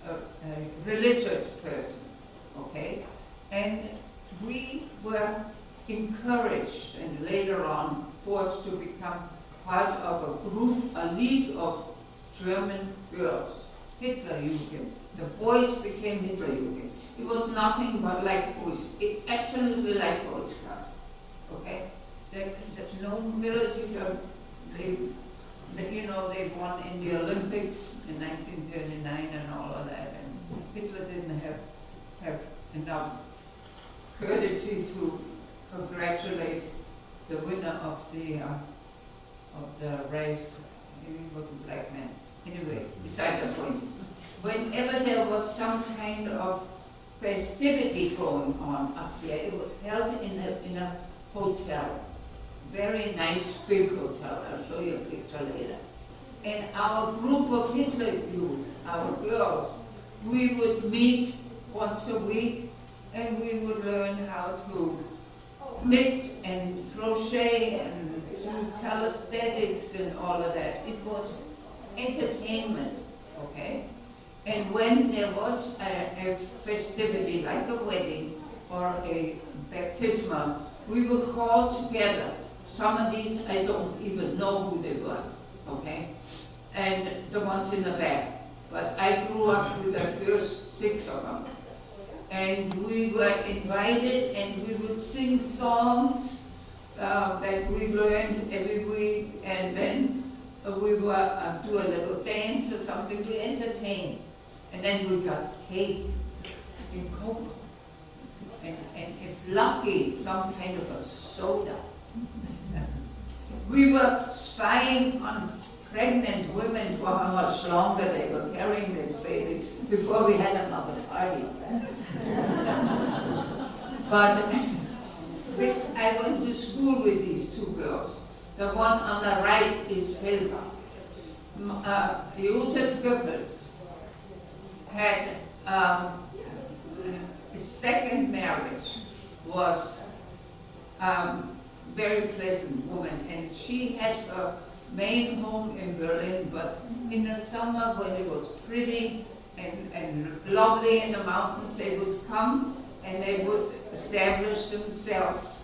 a religious person, okay? And we were encouraged and later on forced to become part of a group, a league of German girls, Hitlerjugend. The boys became Hitlerjugend. It was nothing but like boys, absolutely like Boy Scouts, okay? There's no military, they won in the Olympics in 1939 and all of that, and Hitler didn't have enough courtesy to congratulate the winner of the race. He was a black man. Anyway, beside the point. Whenever there was some kind of festivity going on up there, it was held in a hotel. Very nice big hotel. I'll show you a picture later. And our group of Hitler youth, our girls, we would meet once a week and we would learn how to knit and crochet and do calisthenics and all of that. It was entertainment, okay? And when there was a festivity like a wedding or a baptismal, we were called together. Some of these I don't even know who they were, okay? And the ones in the back. But I grew up with the first 6 of them. And we were invited and we would sing songs that we learned every week, and then we would do a little dance or something. We entertained. And then we got cake in cocoa. And if lucky, some kind of a soda. We were spying on pregnant women for how much longer they were carrying this baby before we had another party. But I went to school with these 2 girls. The one on the right is Helga. Josef Goebbels had his second marriage was very pleasant woman, and she had her main home in Berlin, but in the summer when it was pretty and lovely in the mountains, they would come and they would establish themselves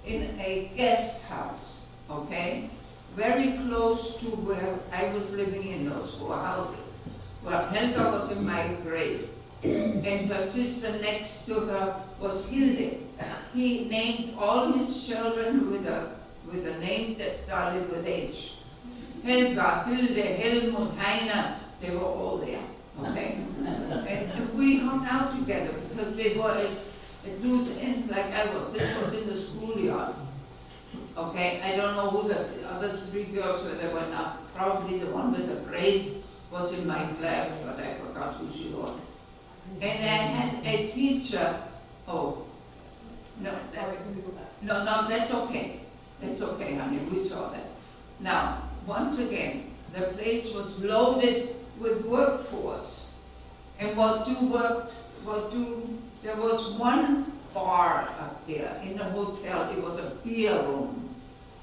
in a guest house, okay? Very close to where I was living in those 4 houses. Well, Helga was in my grade, and her sister next to her was Hilde. He named all his children with a name that started with H. Helga, Hilde, Helmut, Heiner, they were all there, okay? And we hung out together because they were as loose ends like I was. This was in the schoolyard, okay? I don't know who the other 3 girls were. They were not. Probably the one with the braids was in my class, but I forgot who she was. And I had a teacher, no, that's okay. That's okay, honey, we saw that. Now, once again, the place was loaded with workforce. And there was one bar up there in the hotel. It was a beer room,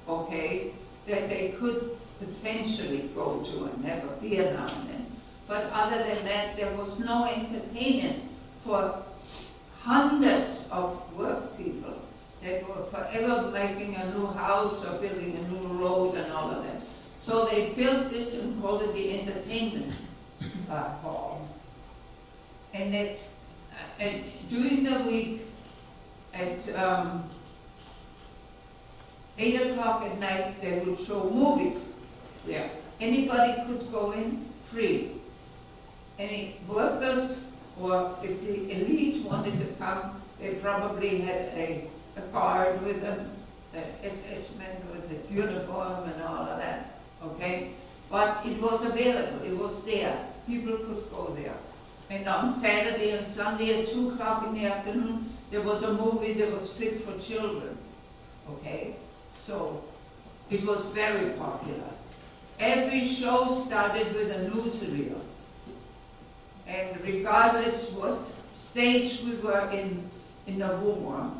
okay, that they could potentially go to and have a beer now and then. But other than that, there was no entertainment for hundreds of work people that were forever making a new house or building a new road and all of that. So they built this and called it the entertainment hall. And and during the week at 8 o'clock at night, they would show movies there. Anybody could go in free. Any workers, or if the elite wanted to come, they probably had a guard with them, an SS man with his uniform and all of that, okay? But it was available, it was there. People could go there. And on Saturday and Sunday at 2 o'clock in the afternoon, there was a movie that was fit for children, okay? So it was very popular. Every show started with a newsreel. And regardless what stage we were in the war,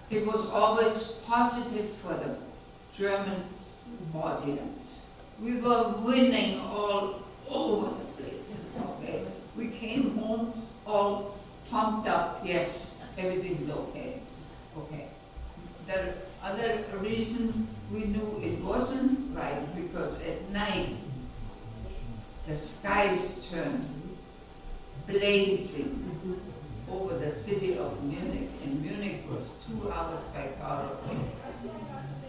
it was always positive for the German audience. We were winning all over the place, okay? We came home all pumped up, yes, everything's okay, okay. The other reason we knew it wasn't right, because at night the skies turned blazing over the city of Munich, and Munich was 2 hours by car away.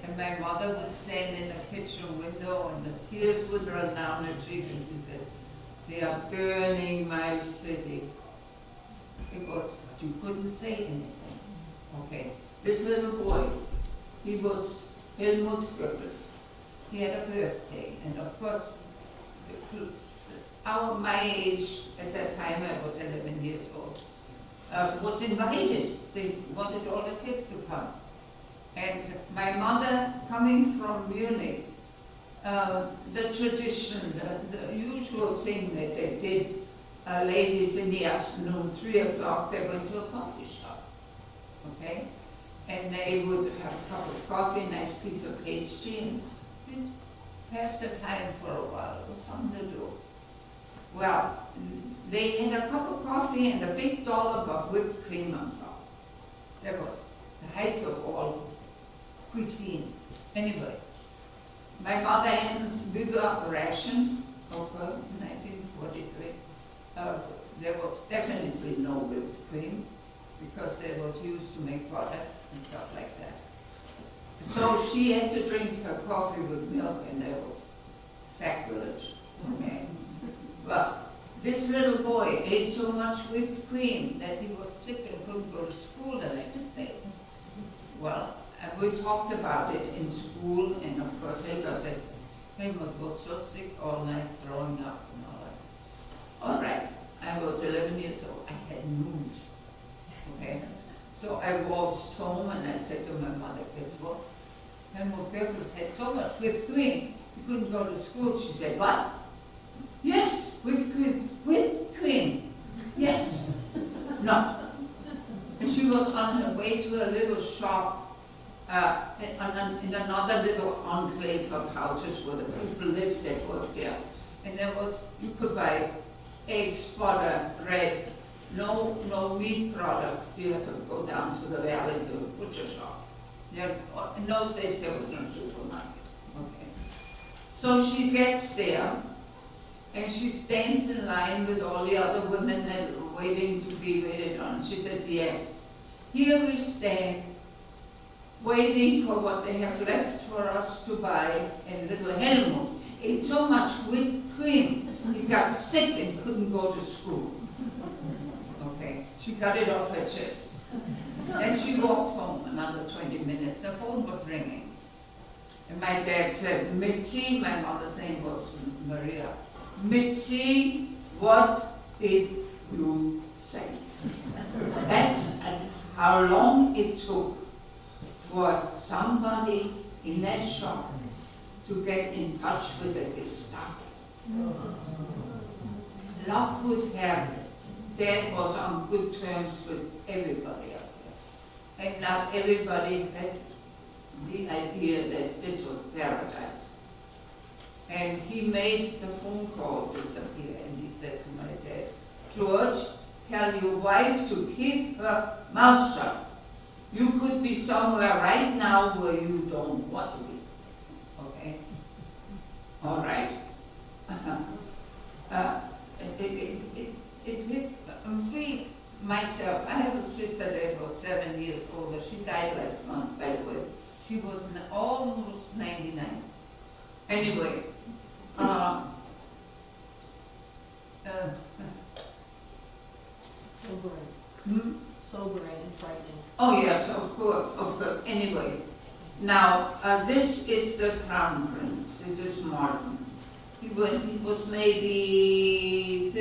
And my mother would stand in the kitchen window and the tears would run down her cheek, and she said, "They are burning my city." Because you couldn't say anything. Okay. This little boy, he was Helmut Goebbels. He had a birthday, and of course, my age at that time, I was 11 years old, was invited. They wanted all the kids to come. And my mother, coming from Munich, the tradition, the usual thing that they did, ladies in the afternoon, 3 o'clock, they went to a coffee shop, okay? And they would have a cup of coffee, a nice piece of pastry, and we'd pass the time for a while. It was something to do. Well, they had a cup of coffee and a big dollop of whipped cream on top. That was the height of all cuisine. Anyway, my mother and we were rationed, okay, in 1943. There was definitely no whipped cream, because they was used to make butter and stuff like that. So she had to drink her coffee with milk, and that was sacrilege. Okay. Well, this little boy ate so much whipped cream that he was sick and couldn't go to school the next day. Well, and we talked about it in school, and of course Helga said, Helmut was so sick all night, throwing up and all that. All right, I was 11 years old. I had news. Okay, so I waltzed home and I said to my mother, guess what? Helmut Goebbels had so much whipped cream, he couldn't go to school. She said, what? Yes, whipped cream. Whipped cream. Yes. No. And she was on her way to a little shop in another little enclave of houses where the people lived that worked there. And there was, you could buy eggs, butter, bread, no meat products. You had to go down to the valley to a butcher shop. There, in those days there was no supermarket. Okay. So she gets there, and she stands in line with all the other women that are waiting to be waited on. She says, yes, here we stand, waiting for what they have left for us to buy, and little Helmut ate so much whipped cream, he got sick and couldn't go to school. Okay, she got it off her chest. Then she walked home another 20 minutes. The phone was ringing. And my dad said, Mitzi, my mother's name was Maria, Mitzi, what did you say? That's how long it took for somebody in that shop to get in touch with the Gestapo. Luck would have it. Dad was on good terms with everybody out there. And not everybody had the idea that this was paradise. And he made the phone call disappear, and he said to my dad, George, tell your wife to keep her mouth shut. You could be somewhere right now where you don't want to be. Okay? All right. myself, I have a sister that was 7 years older. She died last month, by the way. She was almost 99. Anyway, Sobering and frightening. oh yes, of course. Anyway, now this is the Crown Prince. This is Martin. He was maybe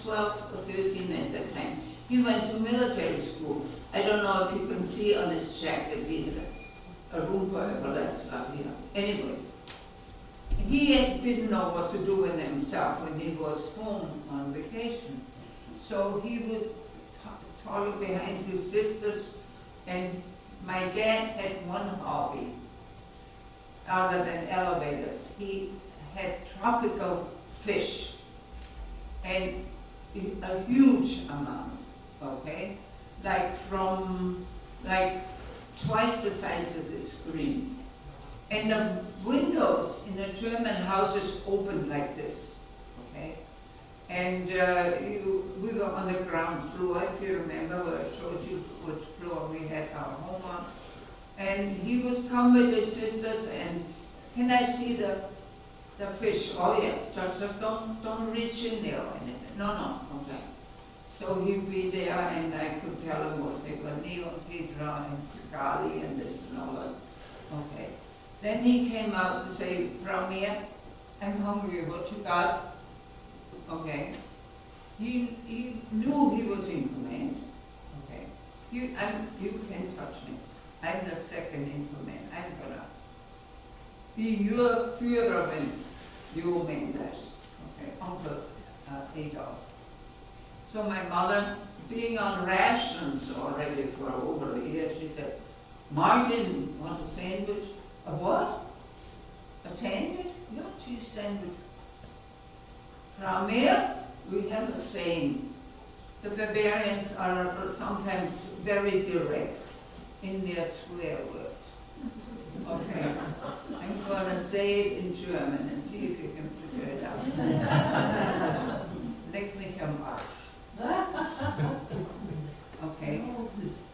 12 or 13 at that time. He went to military school. I don't know if you can see on his jacket he had a Roomba or that stuff here. Anyway, he didn't know what to do with himself when he was home on vacation. So he would toddle behind his sisters, and my dad had one hobby other than elevators. He had tropical fish, and a huge amount, okay? Like twice the size of the screen. And the windows in the German houses opened like this, okay? And we were on the ground floor, if you remember, where I showed you which floor we had our home on. And he would come with his sisters and, can I see the fish? Oh yes, just don't reach in there or anything. No, okay. So he'd be there and I could tell him what they were, neon tetra and scali and this and all that. Okay. Then he came out to say, Frau Meer, I'm hungry, what you got? Okay. He knew he was in command. Okay. You can touch me. I'm the second in command. I'm gonna be your Führerin, you mean that. Okay. Uncle Adolf. So my mother, being on rations already for over a year, she said, Martin, want a sandwich? A what? A sandwich? Yeah, cheese sandwich. Frau Meer, we have a saying. The Bavarians are sometimes very direct in their swear words. Okay, I'm going to say it in German and see if you can figure it out. Leck mich am Arsch. Okay,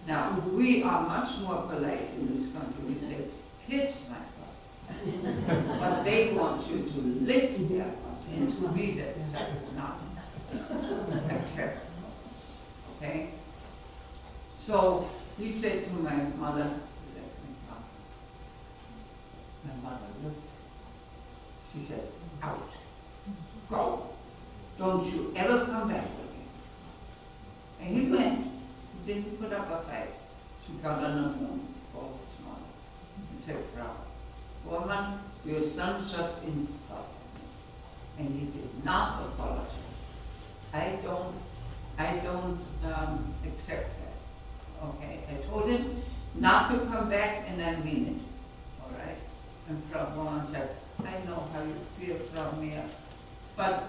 now we are much more polite in this country. We say, kiss my butt. But they want you to lick their butt, and to me that's just not acceptable. Okay? So he said to my mother, my mother looked. She says, out. Go. Don't you ever come back again. And he went. He didn't put up a fight. She got on the phone, called his mother, and said, Frau Bormann, your son just insulted me. And he did not apologize. I don't accept that. Okay, I told him not to come back, and I mean it. All right. And Frau Bormann said, I know how you feel, Frau Meer, but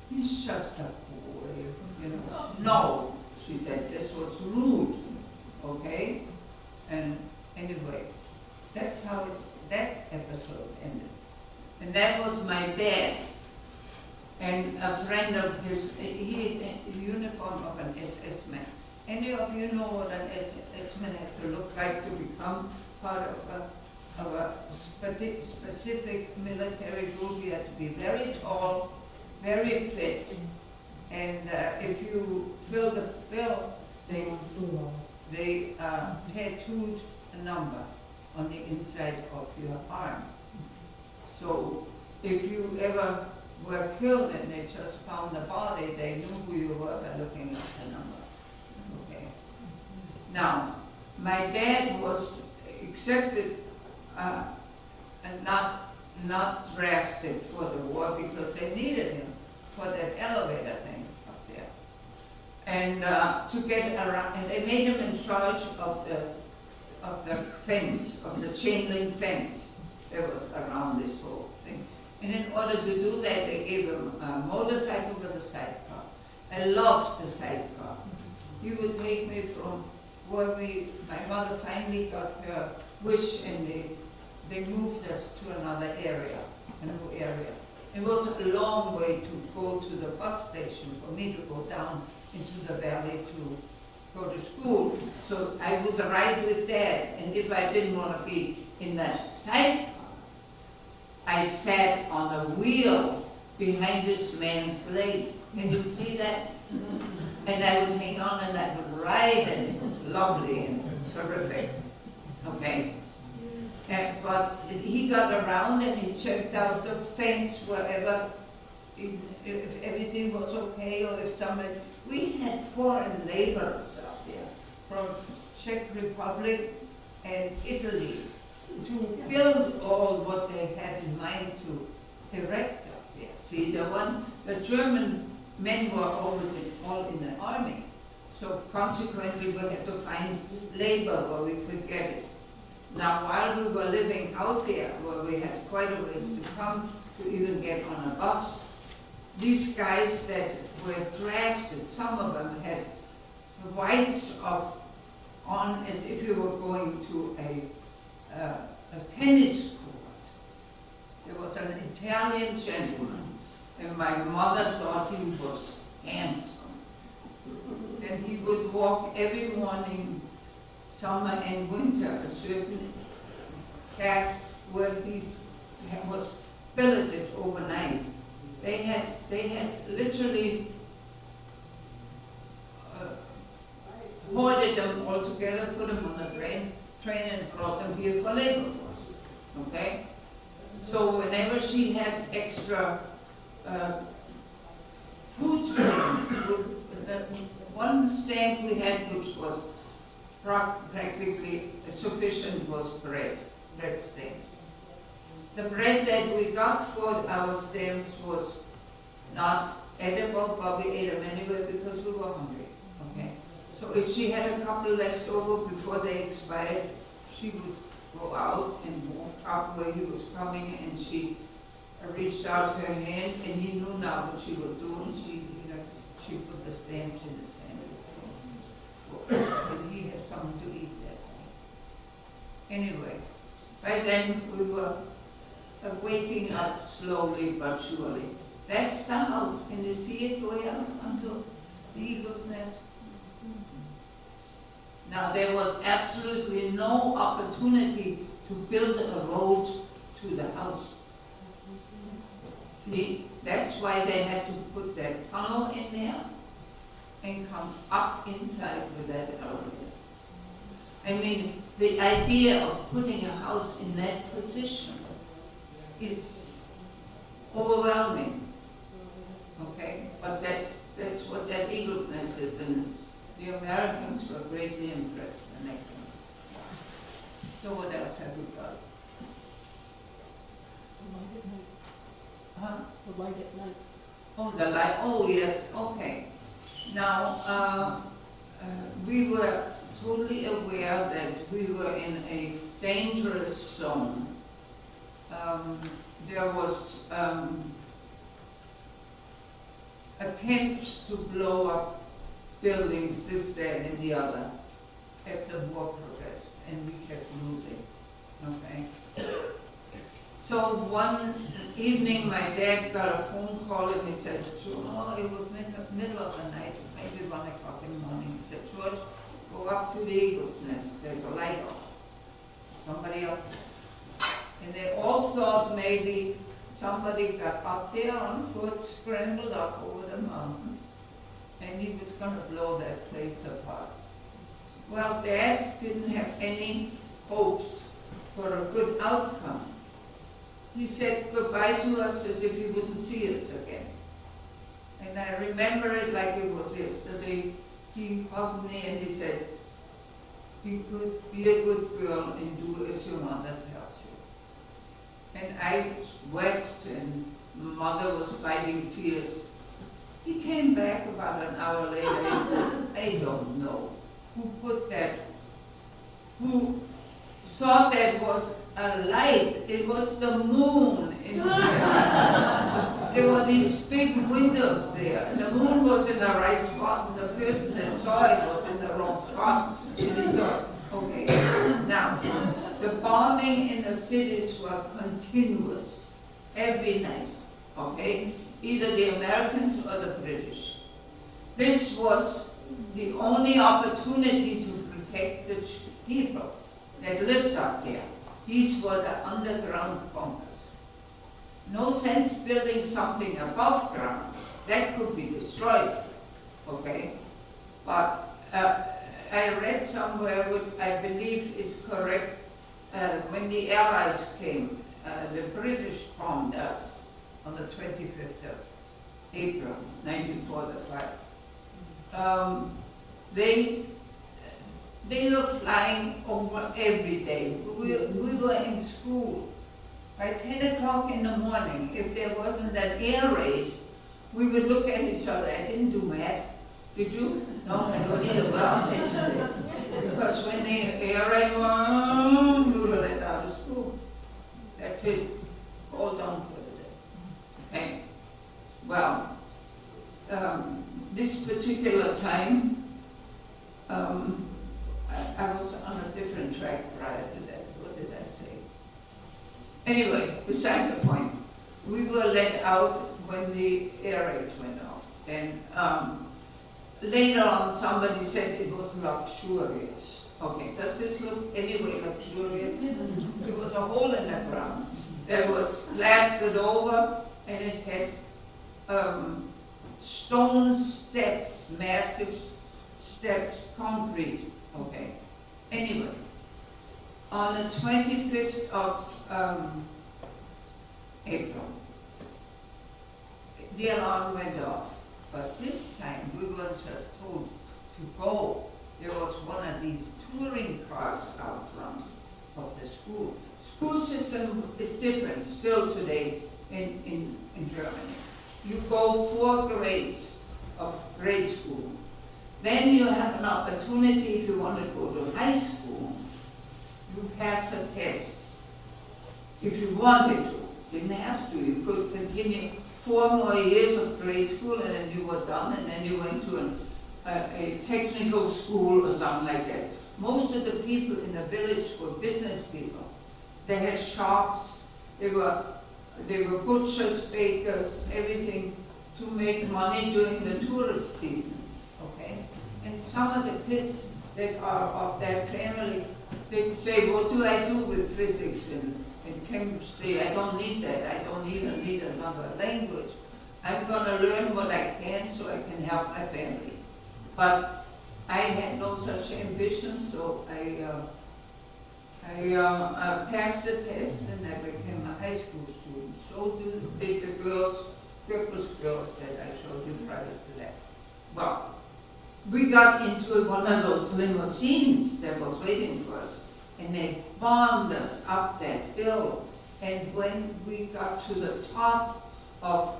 he's just a boy, you know. No, she said, this was rude. Okay, and anyway, that's how that episode ended. And that was my dad. And a friend of his, he had a uniform of an SS man. Any of you know what an SS man has to look like to become part of a specific military group? You have to be very tall, very fit, and if you fill the bill, they tattooed a number on the inside of your arm. So if you ever were killed and they just found the body, they knew who you were by looking at the number. Okay. Now, my dad was accepted and not drafted for the war because they needed him for that elevator thing up there. And to get around, and they made him in charge of the fence, of the chain link fence that was around this whole thing. And in order to do that, they gave him a motorcycle with a sidecar. I loved the sidecar. He would take me from where my mother finally got her wish, and they moved us to another area, a new area. It was a long way to go to the bus station for me to go down into the valley to go to school. So I would ride with Dad, and if I didn't want to be in that sidecar, I sat on a wheel behind this man's sleigh. Can you see that? And I would hang on and I would ride, and it was lovely and terrific. Okay? But he got around and he checked out the fence wherever, if everything was okay, or if somebody, we had foreign laborers out there from Czech Republic and Italy to build all what they had in mind to erect up there. See, the German men were all in the army, so consequently we had to find labor where we could get it. Now, while we were living out there, where we had quite a ways to come to even get on a bus, these guys that were drafted, some of them had whites on as if you were going to a tennis court. There was an Italian gentleman, and my mother thought he was handsome. And he would walk every morning, summer and winter, a certain cat where he was billeted overnight. They had literally hoarded them all together, put them on a train and brought them here for labor force. Okay? So whenever she had extra food stamps, one stamp we had which was practically sufficient was bread stamps. The bread that we got for our stamps was not edible, but we ate them anyway because we were hungry. Okay? So if she had a couple left over before they expired, she would go out and walk up where he was coming, and she reached out her hand, and he knew now what she would do, and she put the stamps in his hand. And he had something to eat that day. Anyway, by then we were waking up slowly but surely. That's the house. Can you see it going out onto the eagle's nest? Now, there was absolutely no opportunity to build a road to the house. See, that's why they had to put that tunnel in there and come up inside with that elevator. I mean, the idea of putting a house in that position is overwhelming. Okay? But that's what that eagle's nest is, and the Americans were greatly impressed when they came. So what else have we got? The light at night. Huh? The light at night. Oh, the light. Oh, yes. Okay. Now, we were totally aware that we were in a dangerous zone. There was attempts to blow up buildings, this, that, and the other, as the war progressed, and we kept losing. Okay? So one evening, my dad got a phone call, and he said, George, it was middle of the night, maybe 1 o'clock in the morning. He said, George, go up to the eagle's nest. There's a light off. Somebody up there. And they all thought maybe somebody got up there on foot, scrambled up over the mountains, and he was going to blow that place apart. Well, Dad didn't have any hopes for a good outcome. He said goodbye to us as if he wouldn't see us again. And I remember it like it was yesterday. He hugged me and he said, be a good girl and do as your mother tells you. And I wept, and Mother was fighting tears. He came back about an hour later and said, I don't know who put that, who thought that was a light. It was the moon. There were these big windows there, and the moon was in the right spot, and the person that saw it was in the wrong spot. And he thought, okay, now, the bombing in the cities were continuous, every night, okay? Either the Americans or the British. This was the only opportunity to protect the people that lived up there. These were the underground bunkers. No sense building something above ground. That could be destroyed, okay? But I read somewhere, which I believe is correct, when the Allies came, the British bombed us on the 25th of April, 1945. They were flying over every day. We were in school. By 10 o'clock in the morning, if there wasn't an air raid, we would look at each other. I didn't do math. Did you? No, I don't either. Well, because when the air raid was, we were let out of school. That's it. All done for the day. Okay. Well, this particular time, I was on a different track prior to that. What did I say? Anyway, beside the point, we were let out when the air raids went off. And later on, somebody said it was luxurious. Okay, does this look anyway luxurious? It was a hole in the ground that was blasted over, and it had stone steps, massive steps, concrete. Okay. Anyway, on the 25th of April, the alarm went off. But this time, we weren't just told to go. There was one of these touring cars out front of the school. School system is different still today in Germany. You go 4 grades of grade school. Then you have an opportunity, if you want to go to high school, you pass a test. If you wanted to, didn't have to. You could continue 4 more years of grade school, and then you were done, and then you went to a technical school or something like that. Most of the people in the village were business people. They had shops, they were butchers, bakers, everything to make money during the tourist season. Okay? And some of the kids that are of that family, they say, what do I do with physics and chemistry? I don't need that. I don't even need another language. I'm going to learn what I can so I can help my family. But I had no such ambition, so I passed the test and I became a high school student. So did the girls, Goebbels girls that I showed you prior to that. Well, we got into one of those limousines that was waiting for us, and they bombed us up that hill. And when we got to the top of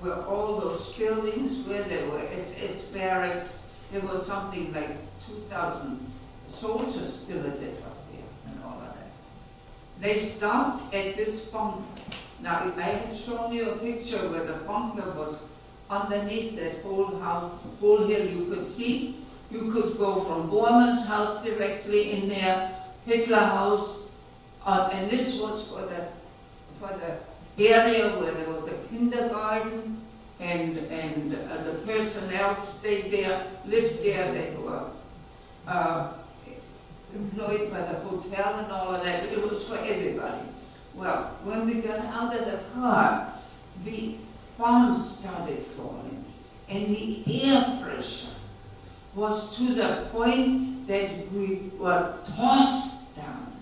where all those buildings were, there were SS barracks, there was something like 2,000 soldiers billeted up there and all of that. They stopped at this bunker. Now, I had shown you a picture where the bunker was underneath that whole house, whole hill you could see. You could go from Bormann's house directly in there, Hitler House, and this was for the area where there was a kindergarten, and the personnel stayed there, lived there. They were employed by the hotel and all of that. It was for everybody. Well, when we got out of the car, the bombs started falling, and the air pressure was to the point that we were tossed down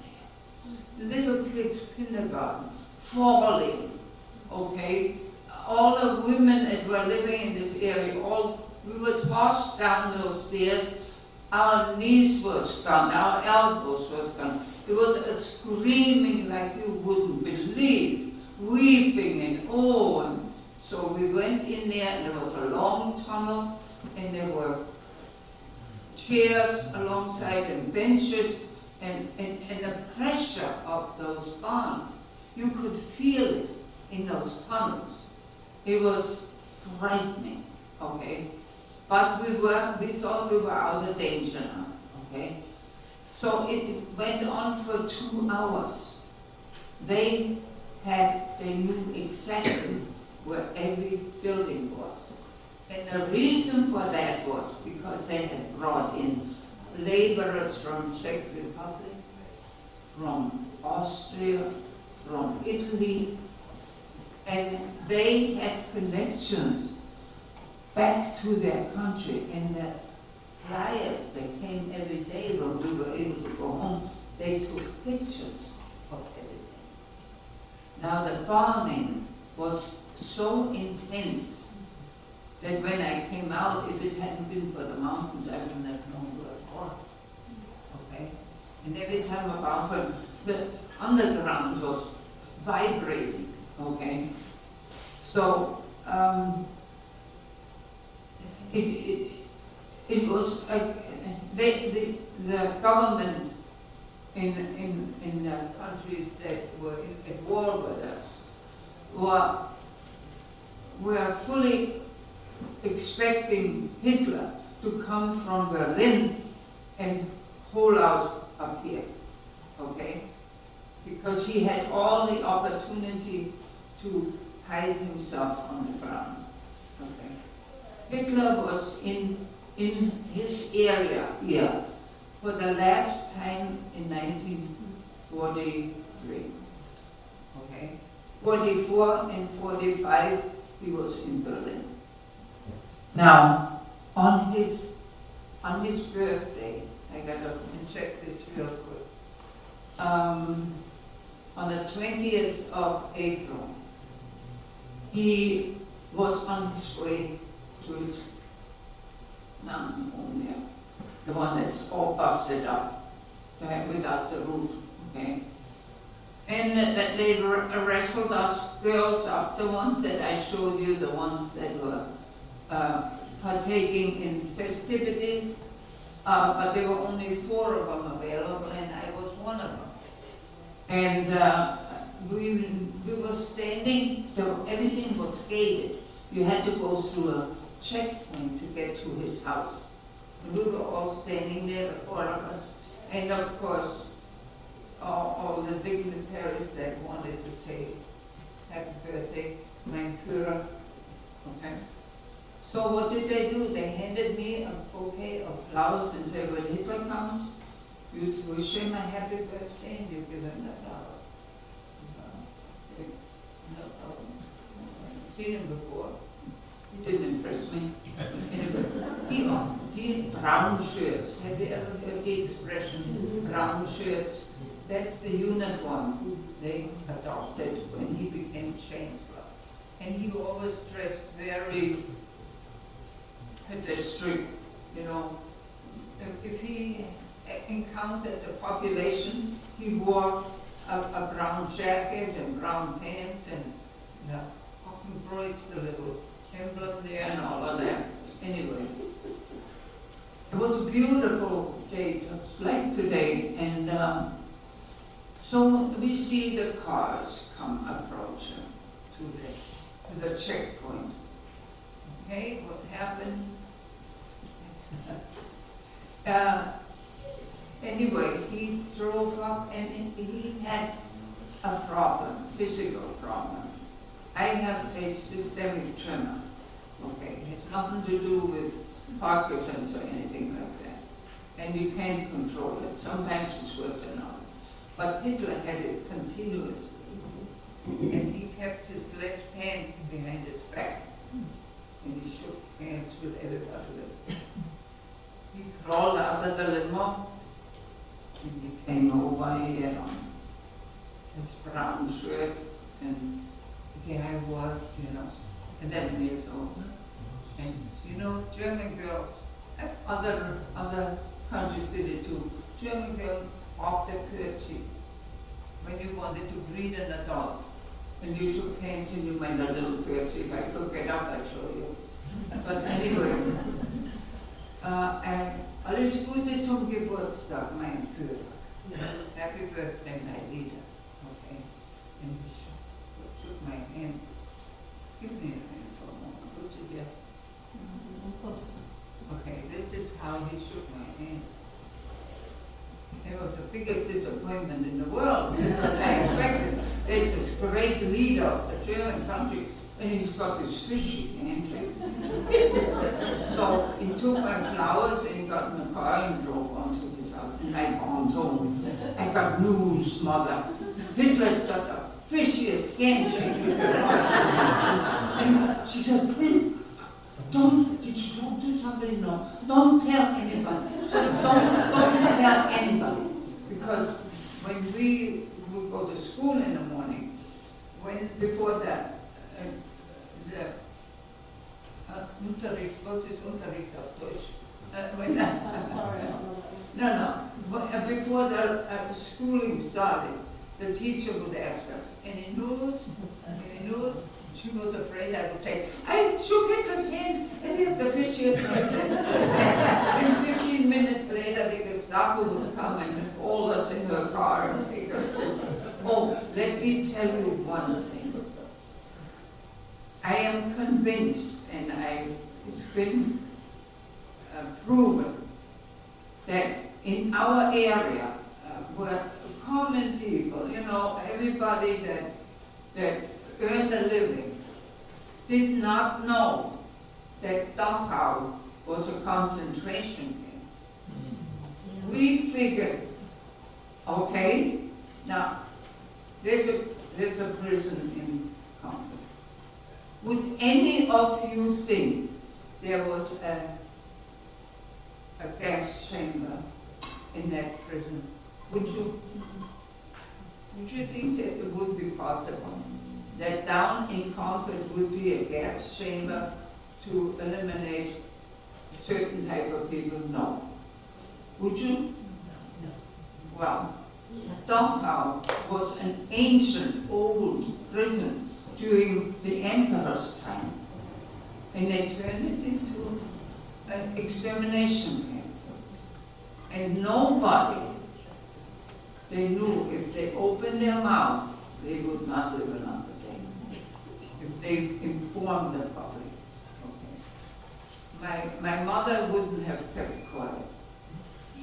there. Little kids, kindergarten, falling, okay? All the women that were living in this area, we were tossed down those stairs. Our knees were gone, our elbows were gone. It was a screaming like you wouldn't believe, weeping and oh. And so we went in there, and there was a long tunnel, and there were chairs alongside and benches, and the pressure of those bombs, you could feel it in those tunnels. It was frightening, okay? But we thought we were out of danger now, okay? So it went on for 2 hours. They knew exactly where every building was. And the reason for that was because they had brought in laborers from Czech Republic, from Austria, from Italy, and they had connections back to their country. And the flyers that came every day when we were able to go home, they took pictures of everything. Now the farming was so intense that when I came out, if it hadn't been for the mountains, I wouldn't have known where it was. Okay? And every time about her, the underground was vibrating. Okay? So, it was the government in the countries that were at war with us were fully expecting Hitler to come from Berlin and hold out up here, okay? Because he had all the opportunity to hide himself on the ground, okay? Hitler was in his area here for the last time in 1943, okay? 44 and 45, he was in Berlin. Now, on his birthday, I gotta check this real quick. On the 20th of April, he was on his way to his mountain home there, the one that's all busted up, without the roof, okay? And that they wrestled us girls up, the ones that I showed you, the ones that were partaking in festivities, but there were only 4 of them available, and I was one of them. And we were standing, so everything was gated. You had to go through a checkpoint to get to his house. And we were all standing there, the 4 of us, and of course, all the dignitaries that wanted to say, happy birthday, mein Führer, okay? So what did they do? They handed me a bouquet of flowers and said, when Hitler comes, you wish him a happy birthday and you give him the flowers. No problem. I've seen him before. He didn't impress me. These brown shirts, have you ever heard the expression, brown shirts? That's the uniform they adopted when he became chancellor. And he always dressed very pedestrian, you know. If he encountered the population, he wore a brown jacket and brown pants and often embroidered the little emblem there and all of that. Anyway, it was a beautiful day, just like today, and so we see the cars come approaching to the checkpoint. Okay, what happened? Anyway, he drove up and he had a problem, physical problem. I have a systemic tremor. Okay, it has nothing to do with Parkinson's or anything like that. And you can't control it. Sometimes it's worse than others. But Hitler had it continuously. And he kept his left hand behind his back. And he shook hands with everybody. He crawled out of the limo and he came over here on his brown shirt, and there I was, 11 years old. And German girls, other countries did it too. German girls walked a curtsy when you wanted to greet an adult. And you shook hands and you made a little curtsy. If I could get up, I'd show you. But anyway, alles Gute zum Geburtstag, mein Führer. Happy birthday, my leader. Okay. And he shook my hand. Give me a hand for a moment. Put it there. Okay, this is how he shook my hand. It was the biggest disappointment in the world because I expected this great leader of the German country And he's got this fishy handshake. So he took my flowers and he got in the car and drove on to his house. And I gone home. I got news, mother. Hitler's got the fishiest handshake you could have. And she said, please, did you talk to somebody? No. Don't tell anybody. Just don't tell anybody. Because when we would go to school in the morning, before that, Unterricht, was ist Unterricht auf Deutsch? Sorry, No. Before the schooling started, the teacher would ask us, any news? Any news? She was afraid I would say, I shook Hitler's hand, and here's the fishiest hand. And 15 minutes later, the Gestapo would come and hold us in her car and take us home. Oh, let me tell you one thing. I am convinced, and it's been proven, that in our area, where common people, everybody that earned a living, did not know that Dachau was a concentration camp. We figured, okay, now there's a prison in Concord. Would any of you think there was a gas chamber in that prison? Would you think that it would be possible that down in Concord would be a gas chamber to eliminate certain type of people? No. Would you? No. Well, Dachau was an ancient, old prison during the emperor's time, and they turned it into an extermination camp. And nobody, they knew if they opened their mouths, they would not live another day. If they informed the public. Okay. My mother wouldn't have kept quiet.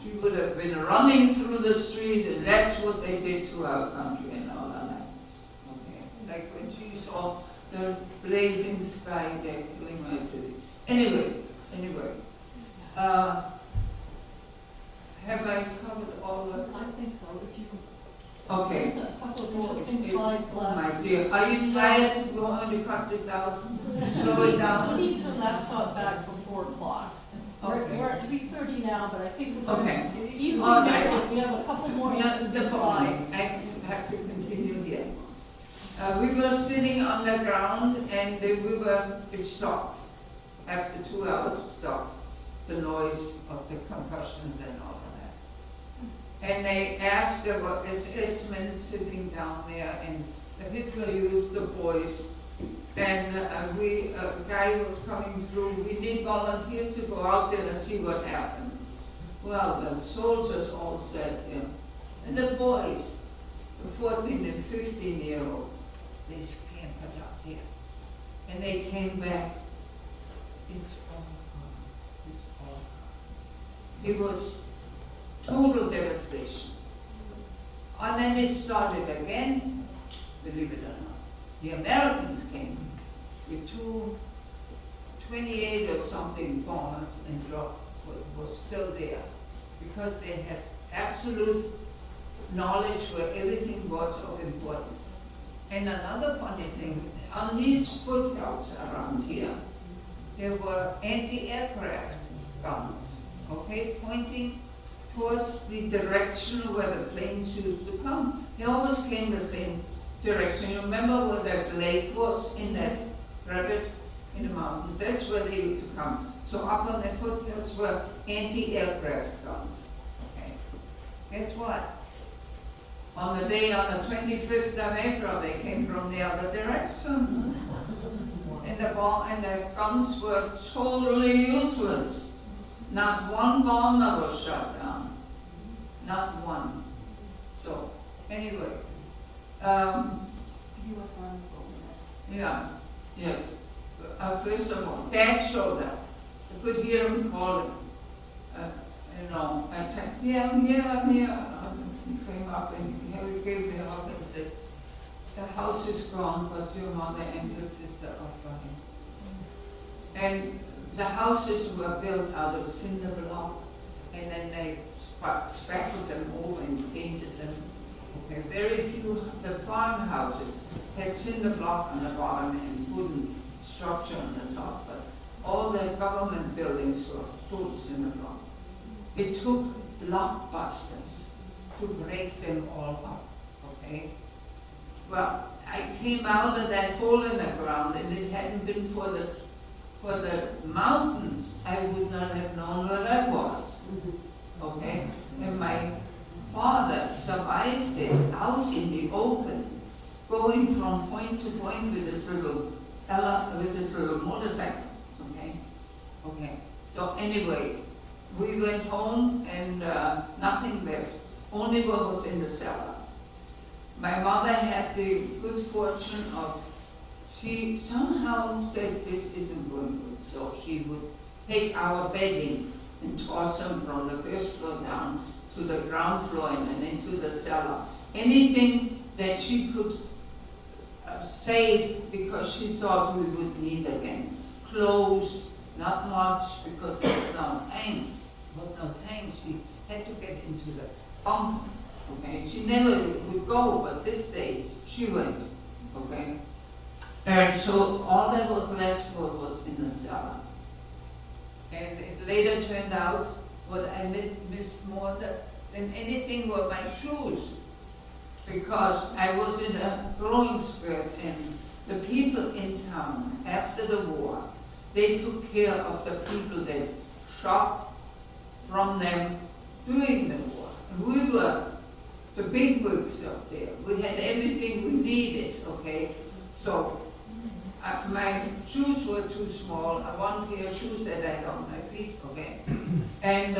She would have been running through the street, and that's what they did to our country and all that. Okay. Like when she saw the blazing sky there killing my city. Anyway. Have I covered all the... I think so, if you could. Okay. There's a couple of interesting slides Oh left. my dear, are you tired? You want me to cut this out? Slow it down? We need to laptop back for 4 o'clock. Okay. We're at 3:30 now, but I think we're Okay. going to easily All make right. it. We have a couple more That's interesting the slides. point. I have to continue here. We were sitting on the ground and it stopped. After 2 hours, stopped. The noise of the concussions and all of that. And they asked, there were SS-men sitting down there, and Hitler used the boys. And a guy was coming through, we need volunteers to go out there and see what happened. Well, the soldiers all said, and the boys, the 14 and 15-year-olds, they scampered up there. And they came back. It's all gone. It's all gone. It was total devastation. And then it started again, believe it or not. The Americans came with 28 or something bombers and dropped what was still there, because they had absolute knowledge where everything was of importance. And another funny thing, on these foothills around here, there were anti-aircraft guns, okay, pointing towards the direction where the planes used to come. They always came the same direction. You remember where that lake was in that crevice in the mountains? That's where they used to come. So up on the foothills were anti-aircraft guns. Okay. Guess what? On the 25th of April, they came from the other direction. And the guns were totally useless. Not one bomber was shot down. Not one. So, anyway. U.S. Army over Yeah, yes. First of all, Dad showed up. I could hear him calling. I said, yeah, I'm here. He came up and he gave me a hug and said, the house is gone, but your mother and your sister are fine. And the houses were built out of cinder block, and then they speckled them over and painted them. Okay, very few, the farmhouses had cinder block on the bottom and wooden structure on the top, but all the government buildings were full cinder block. It took blockbusters to break them all up, okay? Well, I came out of that hole in the ground, and it hadn't been for the mountains, I would not have known where I was, okay? And my father survived it out in the open, going from point to point with this little motorcycle, okay? Okay, so anyway, we went home and nothing left, only what was in the cellar. My mother had the good fortune of, she somehow said this isn't going good, so she would take our bedding and toss them from the first floor down to the ground floor and then into the cellar. Anything that she could save because she thought we would need again. Clothes, not much because there was no time. She had to get into the bunk. Okay, she never would go, but this day she went. Okay, and so all that was left was in the cellar. And it later turned out what I missed more than anything were my shoes, because I was in a growing spurt, and the people in town after the war, they took care of the people that shopped from them during the war. And we were the big wigs up there. We had everything we needed, okay? So my shoes were too small. I one pair of shoes that I had on my feet, okay? And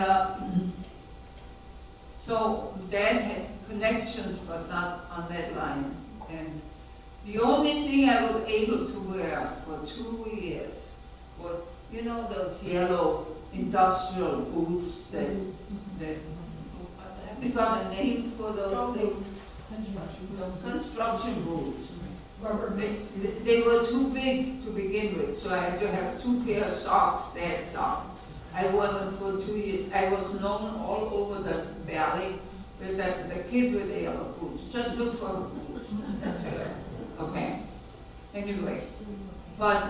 so Dad had connections, but not on that line. And the only thing I was able to wear for 2 years was, you know, those yellow industrial boots that have you got a name for those things? Construction boots. They were too big to begin with, so I had to have 2 pair of socks, Dad's socks. I wore them for 2 years. I was known all over the valley with the kid with the yellow boots. Just look for boots. Okay. Anyway, but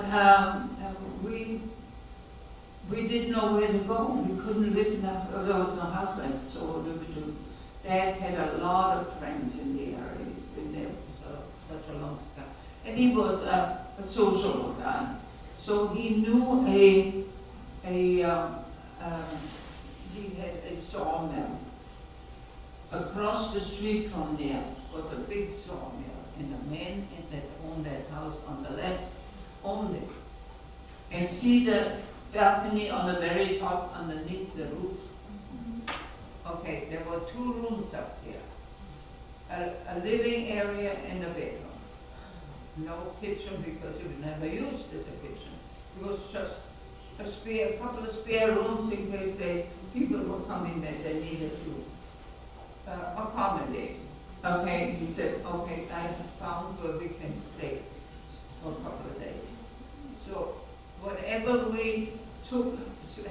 we didn't know where to go. We couldn't live in there was no house left, so what did we do? Dad had a lot of friends in the area. He's been there for such a long time. And he was a social guy. So he knew he had a sawmill. Across the street from there was a big sawmill, and the man that owned that house on the left owned it. And see the balcony on the very top underneath the roof? Okay, there were 2 rooms up there. A living area and a bedroom. No kitchen because it was never used as a kitchen. It was just a couple of spare rooms in case people were coming that they needed to accommodate. Okay, he said, okay, I have found where we can stay for a couple of days. So whatever we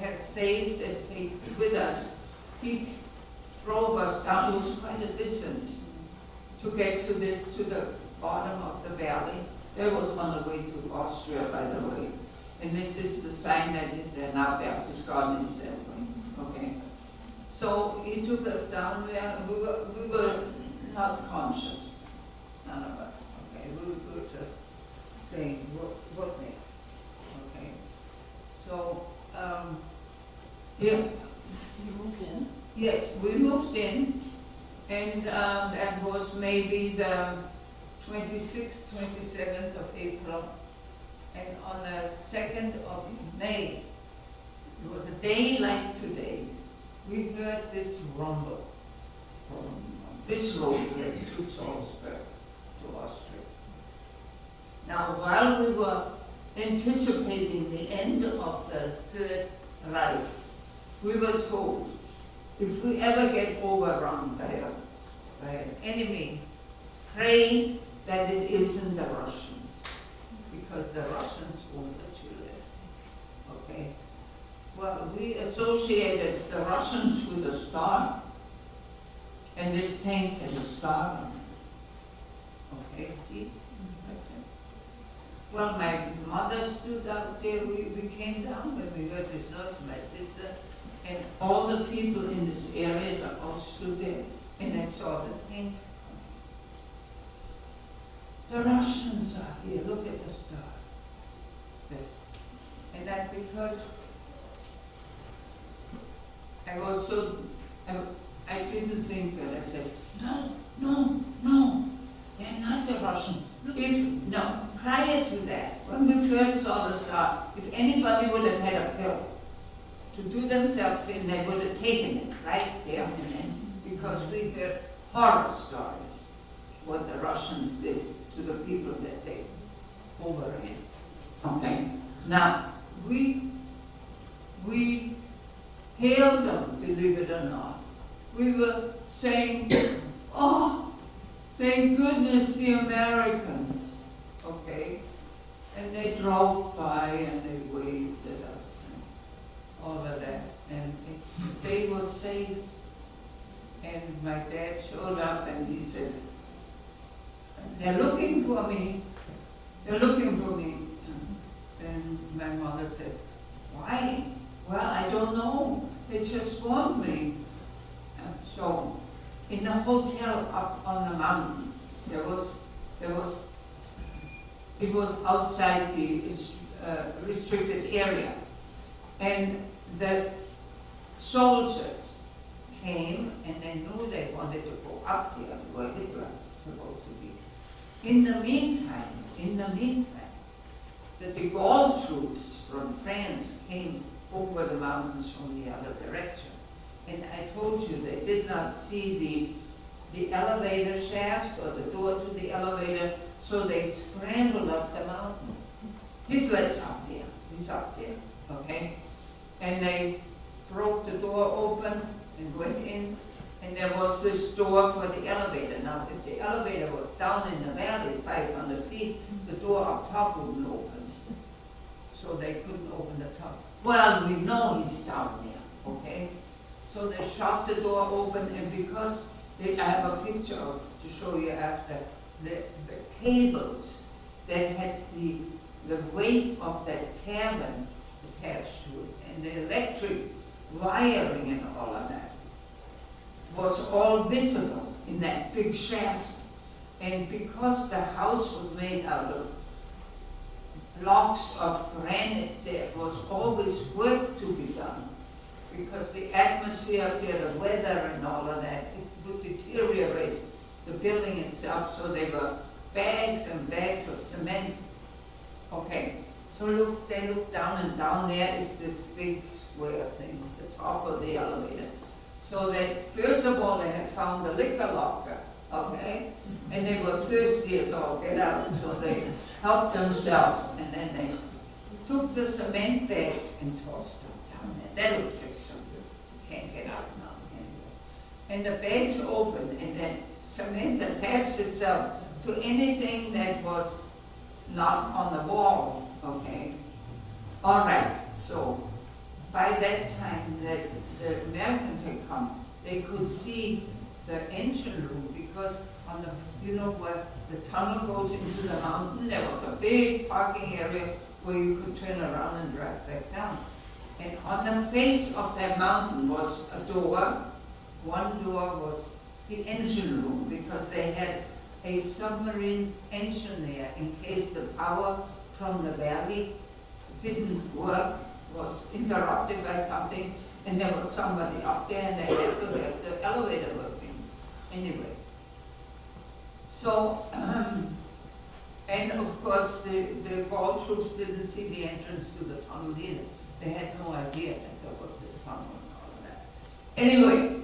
had saved and taken with us, he drove us down. It was quite a distance to get to the bottom of the valley. That was on the way to Austria, by the way. And this is the sign that they're now Baptist Garden is that way. Okay. So he took us down there. We were not conscious, none of us. Okay. We were just saying, what next? Okay. So yeah. You moved in? Yes, we moved in, and that was maybe the 26th, 27th of April, and on the 2nd of May, it was a day like today, we heard this rumble from this road that to Salzburg, to Austria. Now, while we were anticipating the end of the Third Reich, we were told, if we ever get overrun by an enemy, pray that it isn't the Russians, because the Russians won't let you live. Okay? Well, we associated the Russians with a star, and this tank had a star on it. Okay, see? Well, my mother stood out there. We came down when we heard this noise, my sister, and all the people in this area, they all stood there, and I saw the tanks coming. The Russians are here. Look at the star. Yes. And that because I was so, I didn't think that. I said, no, they're not the Russians. Prior to that, when we first saw the star, if anybody would have had a pill to do themselves in, they would have taken it right there and then, because we heard horror stories, what the Russians did to the people that they overran. Okay? Now, we hailed them, believe it or not. We were saying, oh, thank goodness the Americans. Okay? And they drove by and they waved at us and all of that. And they were safe. And my dad showed up and he said, they're looking for me. They're looking for me. And my mother said, why? Well, I don't know. They just want me. So, in a hotel up on the mountain, it was outside the restricted area. And the soldiers came and they knew they wanted to go up there where Hitler was supposed to be. In the meantime, the de Gaulle troops from France came over the mountains from the other direction. And I told you they did not see the elevator shaft or the door to the elevator, so they scrambled up the mountain. Hitler's up there. He's up there. Okay? And they broke the door open and went in, and there was this door for the elevator. Now, if the elevator was down in the valley, 500 feet, the door up top wouldn't open. So they couldn't open the top. Well, we know he's down there. Okay? So they shot the door open, and because I have a picture to show you after, the cables that had the weight of that cabin attached to it, and the electric wiring and all of that was all visible in that big shaft. And because the house was made out of blocks of granite, there was always work to be done. Because the atmosphere up there, the weather and all of that, it would deteriorate the building itself, so they were bags and bags of cement. Okay, so look, they look down, and down there is this big square thing, the top of the elevator. So they, first of all, they had found the liquor locker, okay? And they were thirsty as all get out, so they helped themselves, and then they took the cement bags and tossed them down there. That looked just so good. You can't get out now, can you? And the bags opened, and then cement attached itself to anything that was not on the wall, okay? All right, so by that time that the Americans had come, they could see the engine room, because on the, you know, where the tunnel goes into the mountain, there was a big parking area where you could turn around and drive back down. And on the face of that mountain was a door. One door was the engine room, because they had a submarine engine there in case the power from the valley didn't work, was interrupted by something, and there was somebody up there and they had to have the elevator working. Anyway. So, and of course the Gaulle troops didn't see the entrance to the tunnel either. They had no idea that there was this tunnel and all of that. Anyway,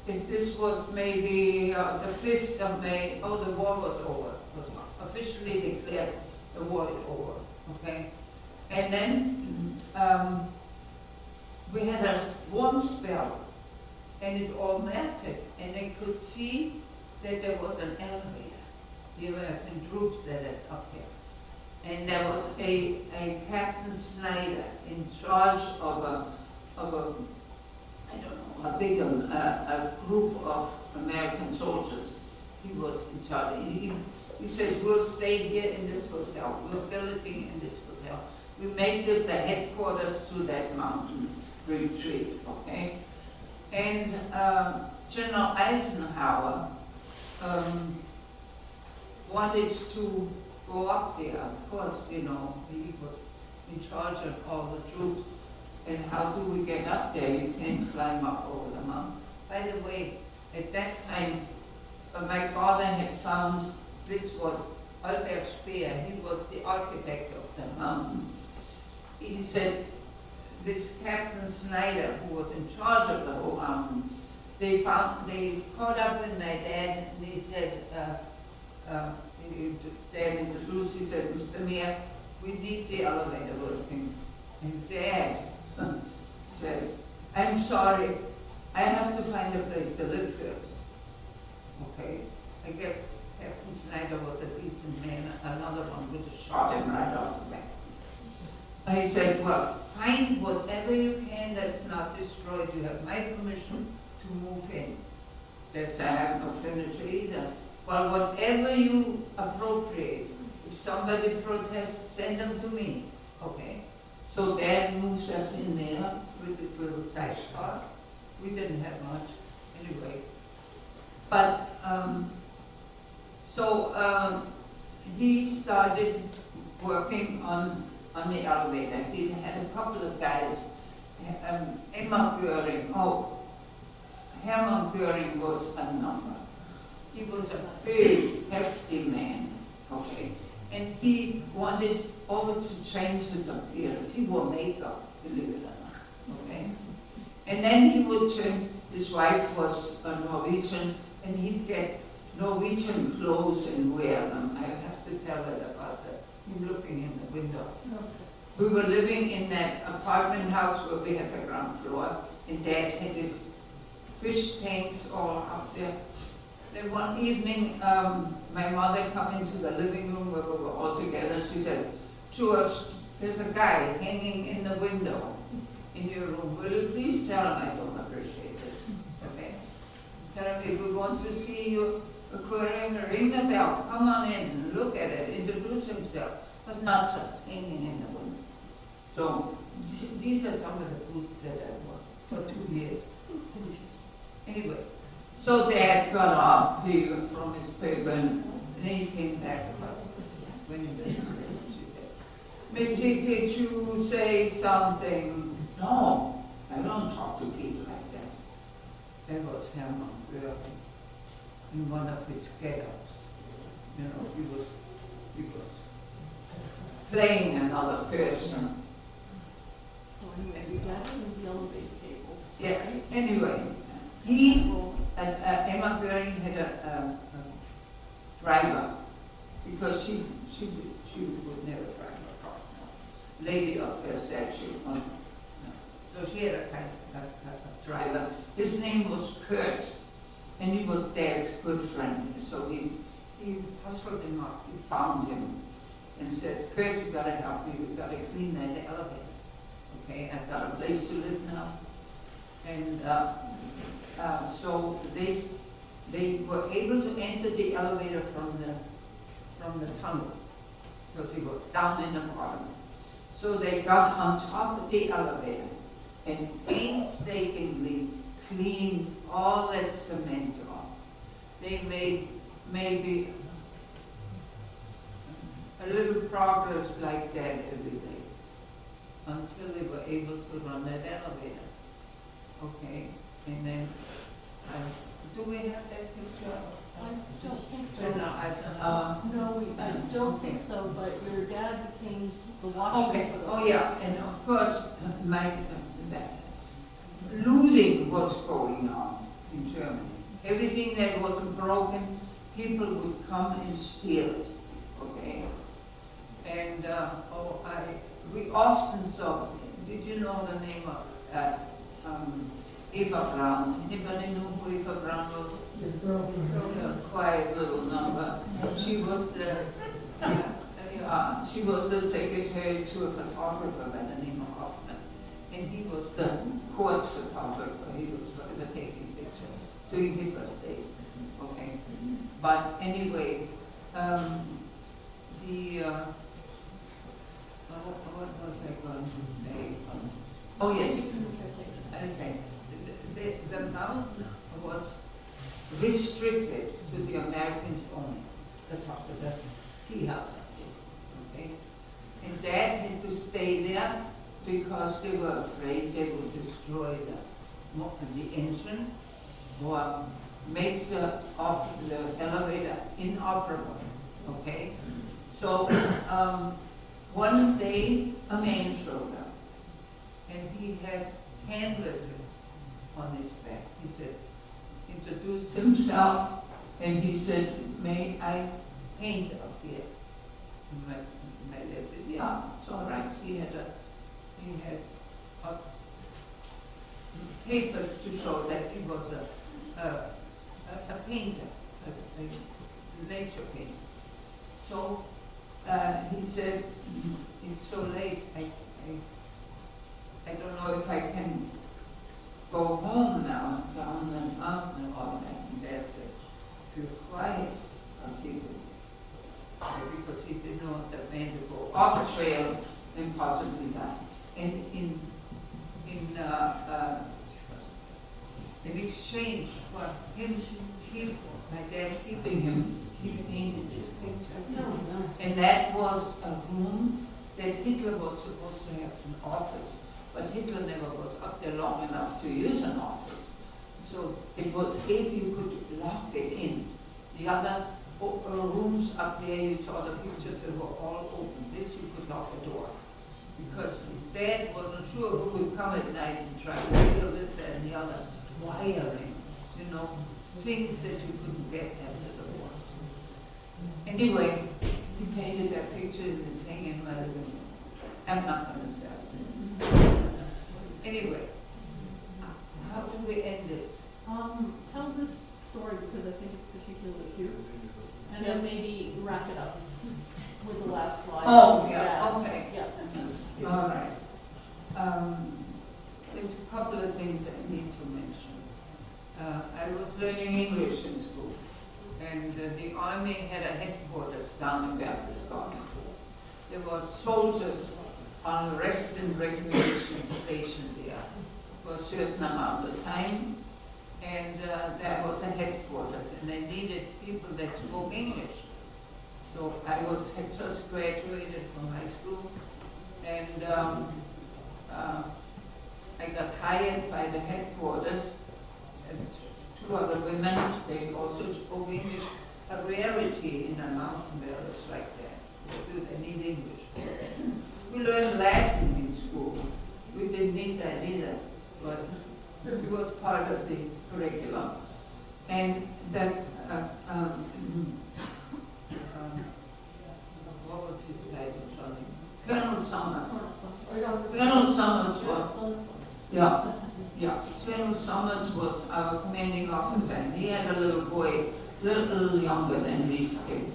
if this was maybe the 5th of May, the war was over. Was officially declared the war is over, okay? And then we had a warm spell, and it all melted, and they could see that there was an elevator. the American troops that had up here. And there was a Captain Snyder in charge of a I don't know, a group of American soldiers. He was in charge. He said, we'll stay here in this hotel. We're billeting in this hotel. We make this the headquarters to that mountain retreat, okay? And General Eisenhower wanted to go up there. Of course, you know, he was in charge of all the troops. And how do we get up there? You can't climb up over the mountain. By the way, at that time, my father had found, this was Albert Speer, he was the architect of the mountain. He said, this Captain Snyder, who was in charge of the whole mountain, they caught up with my dad, and they said, Dad introduced, he said, Mr. Mayor, we need the elevator working. And Dad said, I'm sorry, I have to find a place to live first. Okay, I guess Captain Snyder was a decent man, another one would have shot him right off the back. And he said, well, find whatever you can that's not destroyed. You have my permission to move in. That's, I have no furniture either. Well, whatever you appropriate, if somebody protests, send them to me. Okay. So Dad moves us in there with this little side car. We didn't have much anyway. But, he started working on the elevator. He had a couple of guys, Emma Göring, Hermann Göring was a number. He was a big, hefty man, okay? And he wanted always to change his appearance. He wore makeup, believe it or not, okay? And then he would turn, his wife was a Norwegian, and he'd get Norwegian clothes and wear them. I have to tell it about that. Him looking in the window. We were living in that apartment house where we had the ground floor, and Dad had his fish tanks all up there. Then one evening, my mother came into the living room where we were all together. She said, George, there's a guy hanging in the window in your room. Will you please tell him I don't appreciate this? Okay? Tell him if we want to see your aquarium, ring the bell, come on in, look at it, introduce himself, but not just hanging in the window. So these are some of the boots that I wore for 2 years. Anyway, so Dad got up here from his paper and then he came back when he was she said, Mitzi, did you say something? No, I don't talk to people like that. That was Hermann Göring in one of his get-ups. You know, he was playing another person. So anyway, we got him in the elevator cable. Yes, right? anyway, Emma Göring had a driver because she would never drive a car. No. Lady of her statue. No. So she had a driver. His name was Kurt, and he was Dad's good friend. So he hustled him up. He found him and said, Kurt, you gotta help me. We gotta clean that elevator. Okay, I've got a place to live now. And so they were able to enter the elevator from the tunnel because he was down in the bottom. So they got on top of the elevator and painstakingly cleaned all that cement off. They made maybe a little progress like that every day until they were able to run that elevator. Okay, and then, do we have that picture? I don't think so. No, No, I don't think so, but your dad became the watchman okay, for the oh yeah, and of course, looting was going on in Germany. Everything that wasn't broken, people would come and steal it, okay? And, we often saw, did you know the name of Eva Braun? Anybody know who Eva Braun was? A quiet little number. she was the secretary to a photographer by the name of Hoffman, and he was the court photographer. He was taking pictures during Hitler's days. Okay, but anyway, what was I going to say? Oh yes, okay. The mouth was restricted to the Americans only, the top of the tea house. Okay? And Dad had to stay there because they were afraid they would destroy the engine or make the elevator inoperable. Okay? So one day a man showed up and he had canvases on his back. He said, introduced himself, and he said, "May I paint up here?" My dad said, "Yeah, it's all right." He had papers to show that he was a painter, a nature painter. So he said, "It's so late. I don't know if I can go home now, down the mountain and all that." And Dad said, "You're quiet," because he didn't know that man to go off the trail and possibly die. And in exchange for him, my dad keeping him, he painted this picture. And that was a room that Hitler was supposed to have an office. But Hitler never was up there long enough to use an office. So it was if you could lock it in. The other rooms up there, you saw the pictures, they were all open. This you could lock the door. Because his dad wasn't sure who would come at night and try to steal this, that, and the other. Wiring, things that you couldn't get after the war. Anyway, he painted that picture and it's hanging in my living room. I'm not going to sell it. Anyway, how do we end this? Tell this story because I think it's particularly cute. And then maybe wrap it up with the last slide. Oh, yeah, okay. Yeah. All right. There's a couple of things I need to mention. I was learning English in school, and the army had a headquarters down in Berchtesgaden. There were soldiers on rest and recreation stationed there for a certain amount of time, and there was a headquarters, and they needed people that spoke English. So I had just graduated from high school, and I got hired by the headquarters. And two other women, they also spoke English, a rarity in a mountain village like that. They need English. We learned Latin in school. We didn't need that either, but it was part of the curriculum. And that, what was his title, Johnny? Colonel Summers. Colonel Summers was, Colonel Summers was our commanding officer, and he had a little boy, little younger than these kids.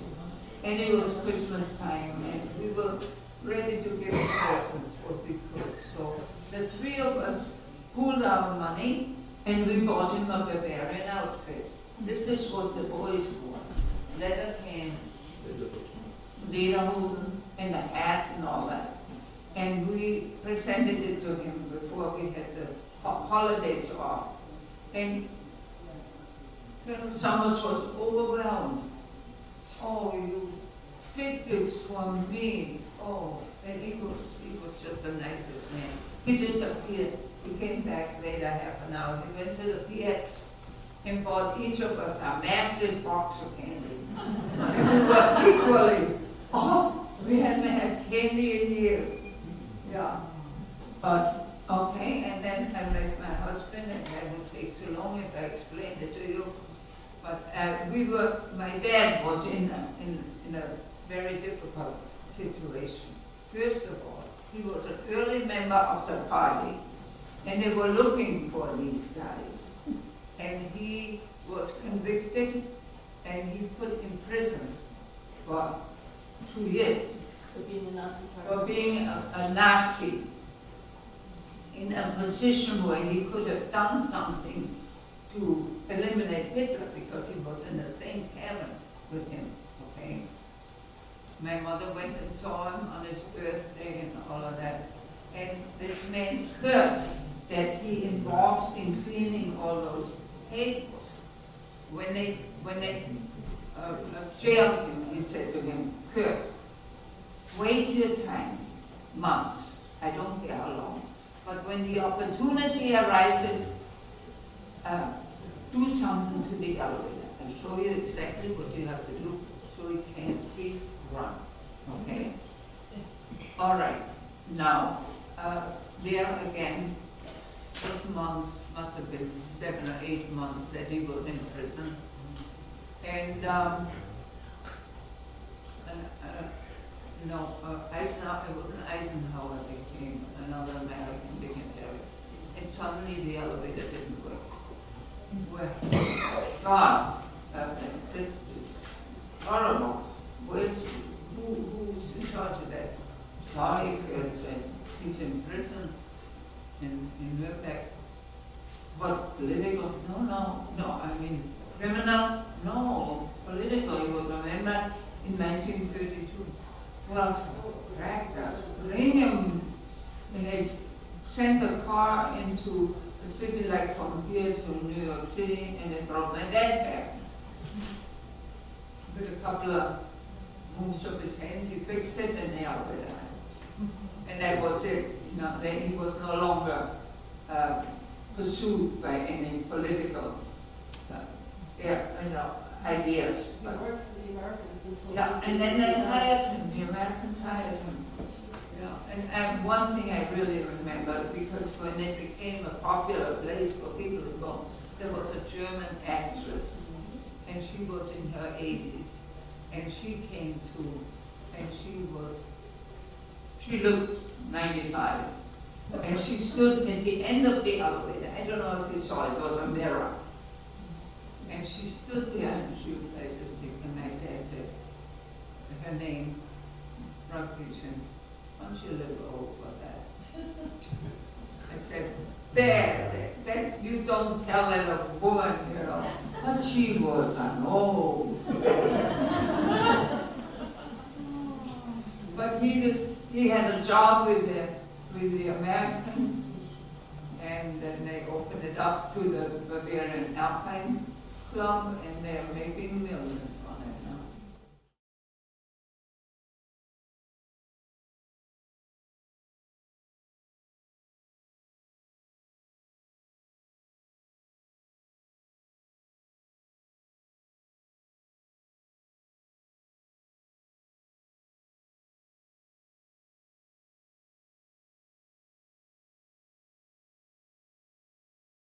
And it was Christmas time, and we were ready to give presents what we could. So the three of us pooled our money, and we bought him a Bavarian outfit. This is what the boys wore: leather pants, lederhosen, and a hat and all that. And we presented it to him before we had the holidays off. And Colonel Summers was overwhelmed. "Oh, you did this for me." Oh, and he was just the nicest man. He disappeared. He came back later, half an hour. He went to the PX and bought each of us a massive box of candy. And we were equally, we hadn't had candy in years. Yeah. But, okay, and then I met my husband, and that would take too long if I explained it to you. But my dad was in a very difficult situation. First of all, he was an early member of the party, and they were looking for these guys. And he was convicted, and he put in prison for 2 years For being a Nazi for party. being a Nazi in a position where he could have done something to eliminate Hitler because he was in the same cabin with him, okay? My mother went and saw him on his birthday and all of that. And this man heard that he involved in cleaning all those tables. When they jailed him, he said to him, "Kurt, wait your time, months, I don't care how long, but when the opportunity arises, do something to the elevator. I'll show you exactly what you have to do so you can't keep run." Okay? All right. Now, there again, those months must have been 7 or 8 months that he was in prison. And Eisenhower, it wasn't Eisenhower that came, another American dignitary. And suddenly the elevator didn't work. Well, God, this is horrible. Who's in charge of that? Charlie said, he's in prison in Nuremberg. What, political? No, I mean, criminal? No, political. You would remember in 1932. Well, bring him, and they sent a car into a city like from here to New York City, and they brought my dad back. With a couple of moves of his hands, he fixed it and the elevator. And that was it. Then he was no longer pursued by any political ideas. He worked for the Americans until... Yeah, and then they hired him, the Americans hired him. And one thing I really remember, because when it became a popular place for people to go, there was a German actress, and she was in her 80s, and she came to, and she looked 95, and she stood at the end of the elevator. I don't know if you saw it, it was a mirror. And she stood there, and and my dad said, her name, Beatrice, aren't you a little old for that? I said, that you don't tell that a woman, But she was an old. But he had a job with the Americans, and then they opened it up to the Bavarian Alpine Club, and they're making millions